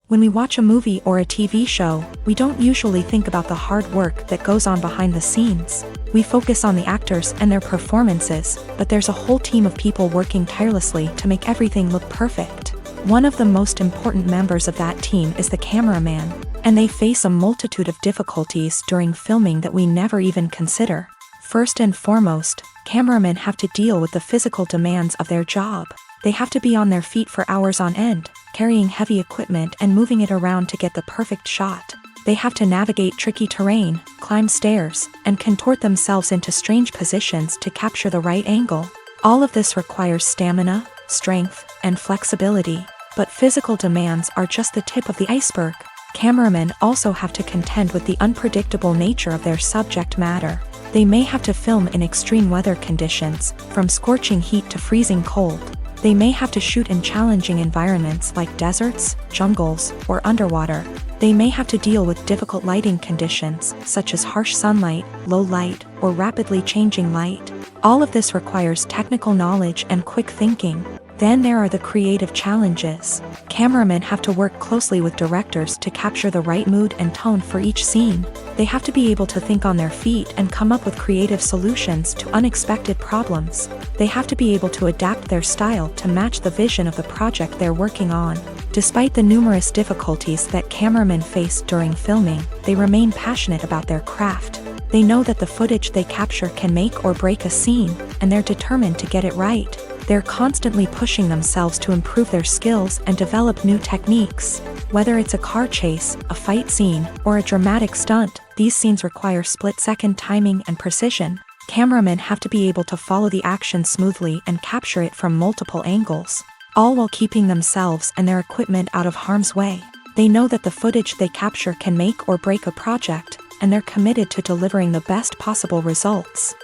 When we watch a movie or a TV show, we don't usually think about the hard work that goes on behind the scenes. We focus on the actors and their performances, but there's a whole team of people working tirelessly to make everything look perfect. One of the most important members of that team is the cameraman, and they face a multitude of difficulties during filming that we never even consider. First and foremost, cameramen have to deal with the physical demands of their job. They have to be on their feet for hours on end, carrying heavy equipment and moving it around to get the perfect shot. They have to navigate tricky terrain, climb stairs, and contort themselves into strange positions to capture the right angle. All of this requires stamina, strength, and flexibility. But physical demands are just the tip of the iceberg. Cameramen also have to contend with the unpredictable nature of their subject matter. They may have to film in extreme weather conditions, from scorching heat to freezing cold. They may have to shoot in challenging environments like deserts, jungles, or underwater. They may have to deal with difficult lighting conditions, such as harsh sunlight, low light, or rapidly changing light. All of this requires technical knowledge and quick thinking. Then there are the creative challenges. Cameramen have to work closely with directors to capture the right mood and tone for each scene. They have to be able to think on their feet and come up with creative solutions to unexpected problems. They have to be able to adapt their style to match the vision of the project they're working on. Despite the numerous difficulties that cameramen face during filming, they remain passionate about their craft. They know that the footage they capture can make or break a scene, and they're determined to get it right. They're constantly pushing themselves to improve their skills and develop new techniques. Whether it's a car chase, a fight scene, or a dramatic stunt, these scenes require split-second timing and precision. Cameramen have to be able to follow the action smoothly and capture it from multiple angles, all while keeping themselves and their equipment out of harm's way. They know that the footage they capture can make or break a project, and they're committed to delivering the best possible results.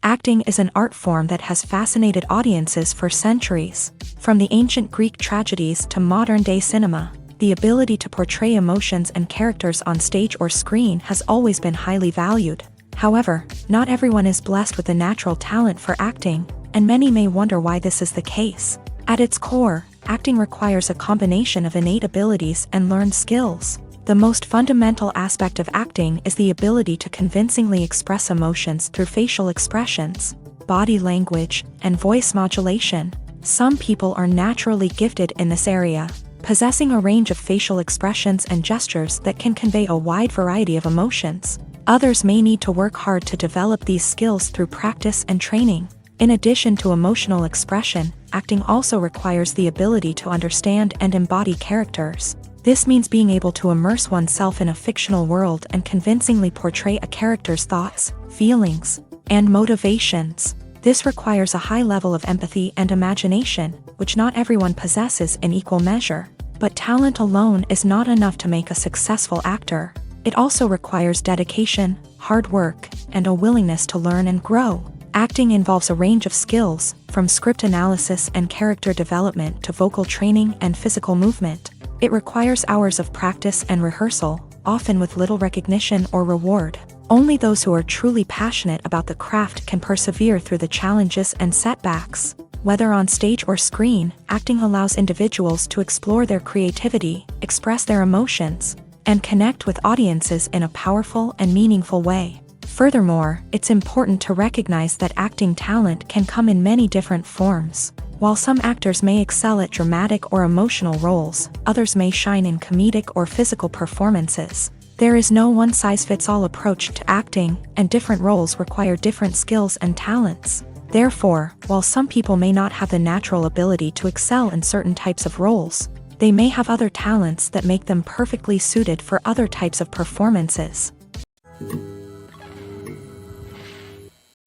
Acting is an art form that has fascinated audiences for centuries. From the ancient Greek tragedies to modern-day cinema, the ability to portray emotions and characters on stage or screen has always been highly valued. However, not everyone is blessed with a natural talent for acting, and many may wonder why this is the case. At its core, acting requires a combination of innate abilities and learned skills. The most fundamental aspect of acting is the ability to convincingly express emotions through facial expressions, body language, and voice modulation. Some people are naturally gifted in this area, possessing a range of facial expressions and gestures that can convey a wide variety of emotions. Others may need to work hard to develop these skills through practice and training. In addition to emotional expression, acting also requires the ability to understand and embody characters. This means being able to immerse oneself in a fictional world and convincingly portray a character's thoughts, feelings, and motivations. This requires a high level of empathy and imagination, which not everyone possesses in equal measure. But talent alone is not enough to make a successful actor. It also requires dedication, hard work, and a willingness to learn and grow. Acting involves a range of skills, from script analysis and character development to vocal training and physical movement. It requires hours of practice and rehearsal, often with little recognition or reward. Only those who are truly passionate about the craft can persevere through the challenges and setbacks. Whether on stage or screen, acting allows individuals to explore their creativity, express their emotions, and connect with audiences in a powerful and meaningful way. Furthermore, it's important to recognize that acting talent can come in many different forms. While some actors may excel at dramatic or emotional roles, others may shine in comedic or physical performances. There is no one-size-fits-all approach to acting, and different roles require different skills and talents. Therefore, while some people may not have the natural ability to excel in certain types of roles, they may have other talents that make them perfectly suited for other types of performances.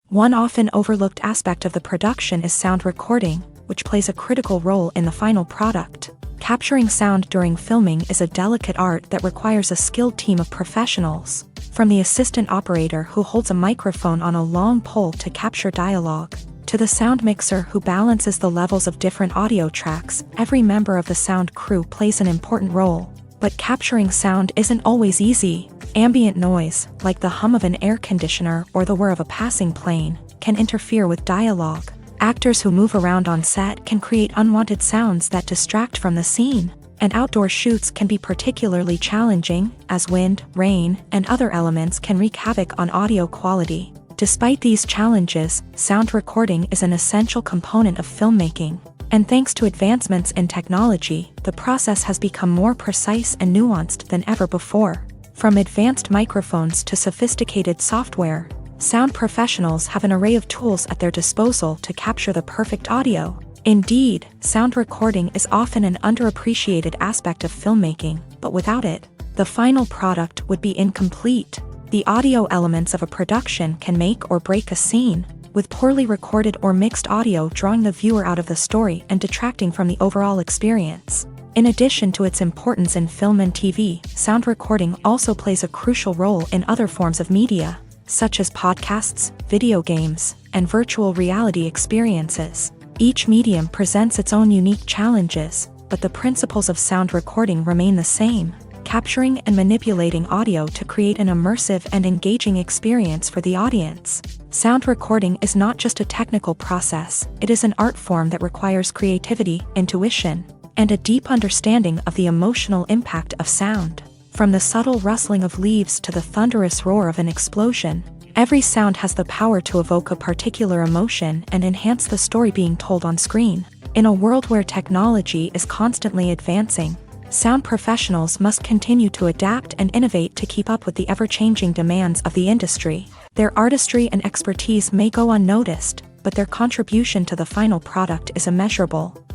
One often overlooked aspect of the production is sound recording, which plays a critical role in the final product. Capturing sound during filming is a delicate art that requires a skilled team of professionals. From the assistant operator who holds a microphone on a long pole to capture dialogue, to the sound mixer who balances the levels of different audio tracks, every member of the sound crew plays an important role. But capturing sound isn't always easy. Ambient noise, like the hum of an air conditioner or the whir of a passing plane, can interfere with dialogue. Actors who move around on set can create unwanted sounds that distract from the scene. And outdoor shoots can be particularly challenging, as wind, rain, and other elements can wreak havoc on audio quality. Despite these challenges, sound recording is an essential component of filmmaking. And thanks to advancements in technology, the process has become more precise and nuanced than ever before. From advanced microphones to sophisticated software, sound professionals have an array of tools at their disposal to capture the perfect audio. Indeed, sound recording is often an underappreciated aspect of filmmaking, but without it, the final product would be incomplete. The audio elements of a production can make or break a scene, with poorly recorded or mixed audio drawing the viewer out of the story and detracting from the overall experience. In addition to its importance in film and TV, sound recording also plays a crucial role in other forms of media, such as podcasts, video games, and virtual reality experiences. Each medium presents its own unique challenges, but the principles of sound recording remain the same: capturing and manipulating audio to create an immersive and engaging experience for the audience. Sound recording is not just a technical process, it is an art form that requires creativity, intuition, and a deep understanding of the emotional impact of sound. From the subtle rustling of leaves to the thunderous roar of an explosion, every sound has the power to evoke a particular emotion and enhance the story being told on screen. In a world where technology is constantly advancing, sound professionals must continue to adapt and innovate to keep up with the ever-changing demands of the industry. Their artistry and expertise may go unnoticed, but their contribution to the final product is immeasurable.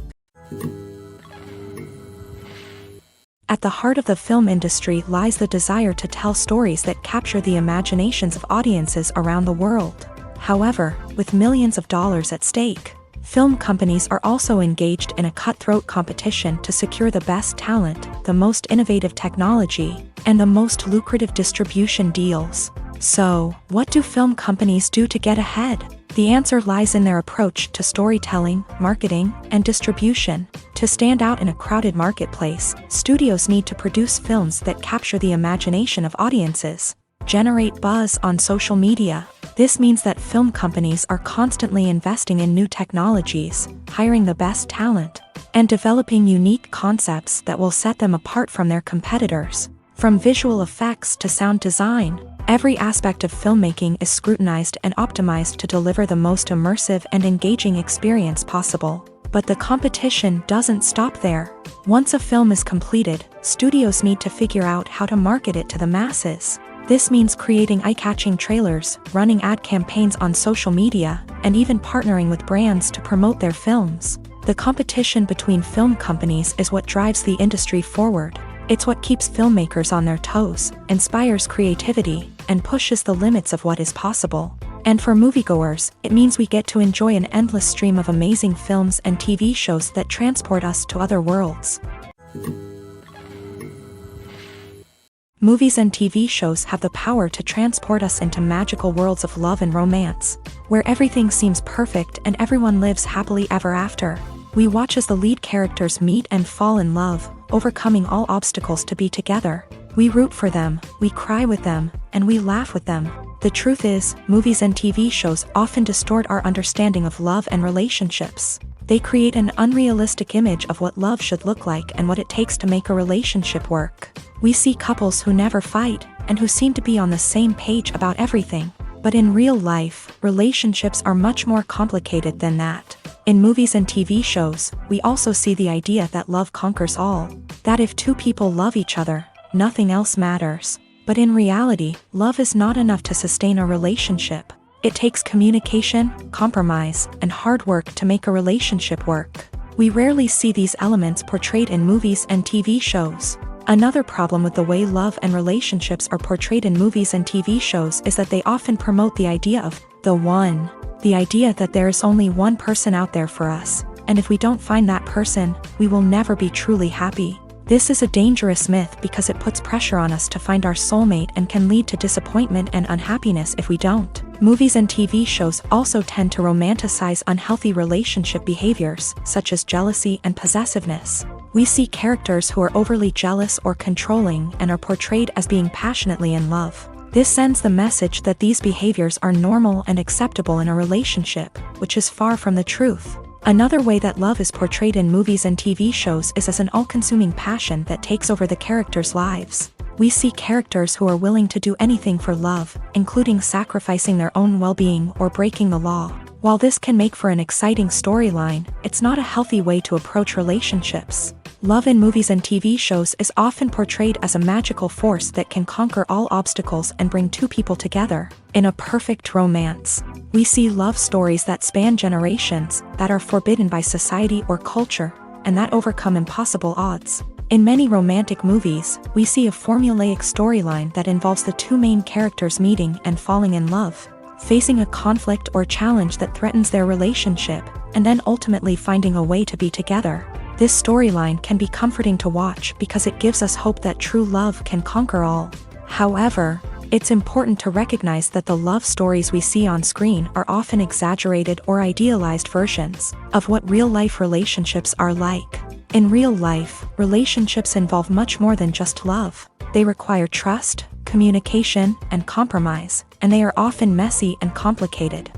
At the heart of the film industry lies the desire to tell stories that capture the imaginations of audiences around the world. However, with millions of dollars at stake, film companies are also engaged in a cutthroat competition to secure the best talent, the most innovative technology, and the most lucrative distribution deals. So, what do film companies do to get ahead? The answer lies in their approach to storytelling, marketing, and distribution. To stand out in a crowded marketplace, studios need to produce films that capture the imagination of audiences, generate buzz on social media. This means that film companies are constantly investing in new technologies, hiring the best talent, and developing unique concepts that will set them apart from their competitors. From visual effects to sound design, every aspect of filmmaking is scrutinized and optimized to deliver the most immersive and engaging experience possible. But the competition doesn't stop there. Once a film is completed, studios need to figure out how to market it to the masses. This means creating eye-catching trailers, running ad campaigns on social media, and even partnering with brands to promote their films. The competition between film companies is what drives the industry forward. It's what keeps filmmakers on their toes, inspires creativity, and pushes the limits of what is possible. And for moviegoers, it means we get to enjoy an endless stream of amazing films and TV shows that transport us to other worlds. Movies and TV shows have the power to transport us into magical worlds of love and romance, where everything seems perfect and everyone lives happily ever after. We watch as the lead characters meet and fall in love, overcoming all obstacles to be together. We root for them, we cry with them, and we laugh with them. The truth is, movies and TV shows often distort our understanding of love and relationships. They create an unrealistic image of what love should look like and what it takes to make a relationship work. We see couples who never fight, and who seem to be on the same page about everything. But in real life, relationships are much more complicated than that. In movies and TV shows, we also see the idea that love conquers all. That if two people love each other, nothing else matters. But in reality, love is not enough to sustain a relationship. It takes communication, compromise, and hard work to make a relationship work. We rarely see these elements portrayed in movies and TV shows. Another problem with the way love and relationships are portrayed in movies and TV shows is that they often promote the idea of the one. The idea that there is only one person out there for us, and if we don't find that person, we will never be truly happy. This is a dangerous myth because it puts pressure on us to find our soulmate and can lead to disappointment and unhappiness if we don't. Movies and TV shows also tend to romanticize unhealthy relationship behaviors, such as jealousy and possessiveness. We see characters who are overly jealous or controlling and are portrayed as being passionately in love. This sends the message that these behaviors are normal and acceptable in a relationship, which is far from the truth. Another way that love is portrayed in movies and TV shows is as an all-consuming passion that takes over the characters' lives. We see characters who are willing to do anything for love, including sacrificing their own well-being or breaking the law. While this can make for an exciting storyline, it's not a healthy way to approach relationships. Love in movies and TV shows is often portrayed as a magical force that can conquer all obstacles and bring two people together. In a perfect romance, we see love stories that span generations, that are forbidden by society or culture, and that overcome impossible odds. In many romantic movies, we see a formulaic storyline that involves the two main characters meeting and falling in love, facing a conflict or challenge that threatens their relationship, and then ultimately finding a way to be together. This storyline can be comforting to watch because it gives us hope that true love can conquer all. However, it's important to recognize that the love stories we see on screen are often exaggerated or idealized versions of what real-life relationships are like. In real life, relationships involve much more than just love. They require trust, communication, and compromise, and they are often messy and complicated.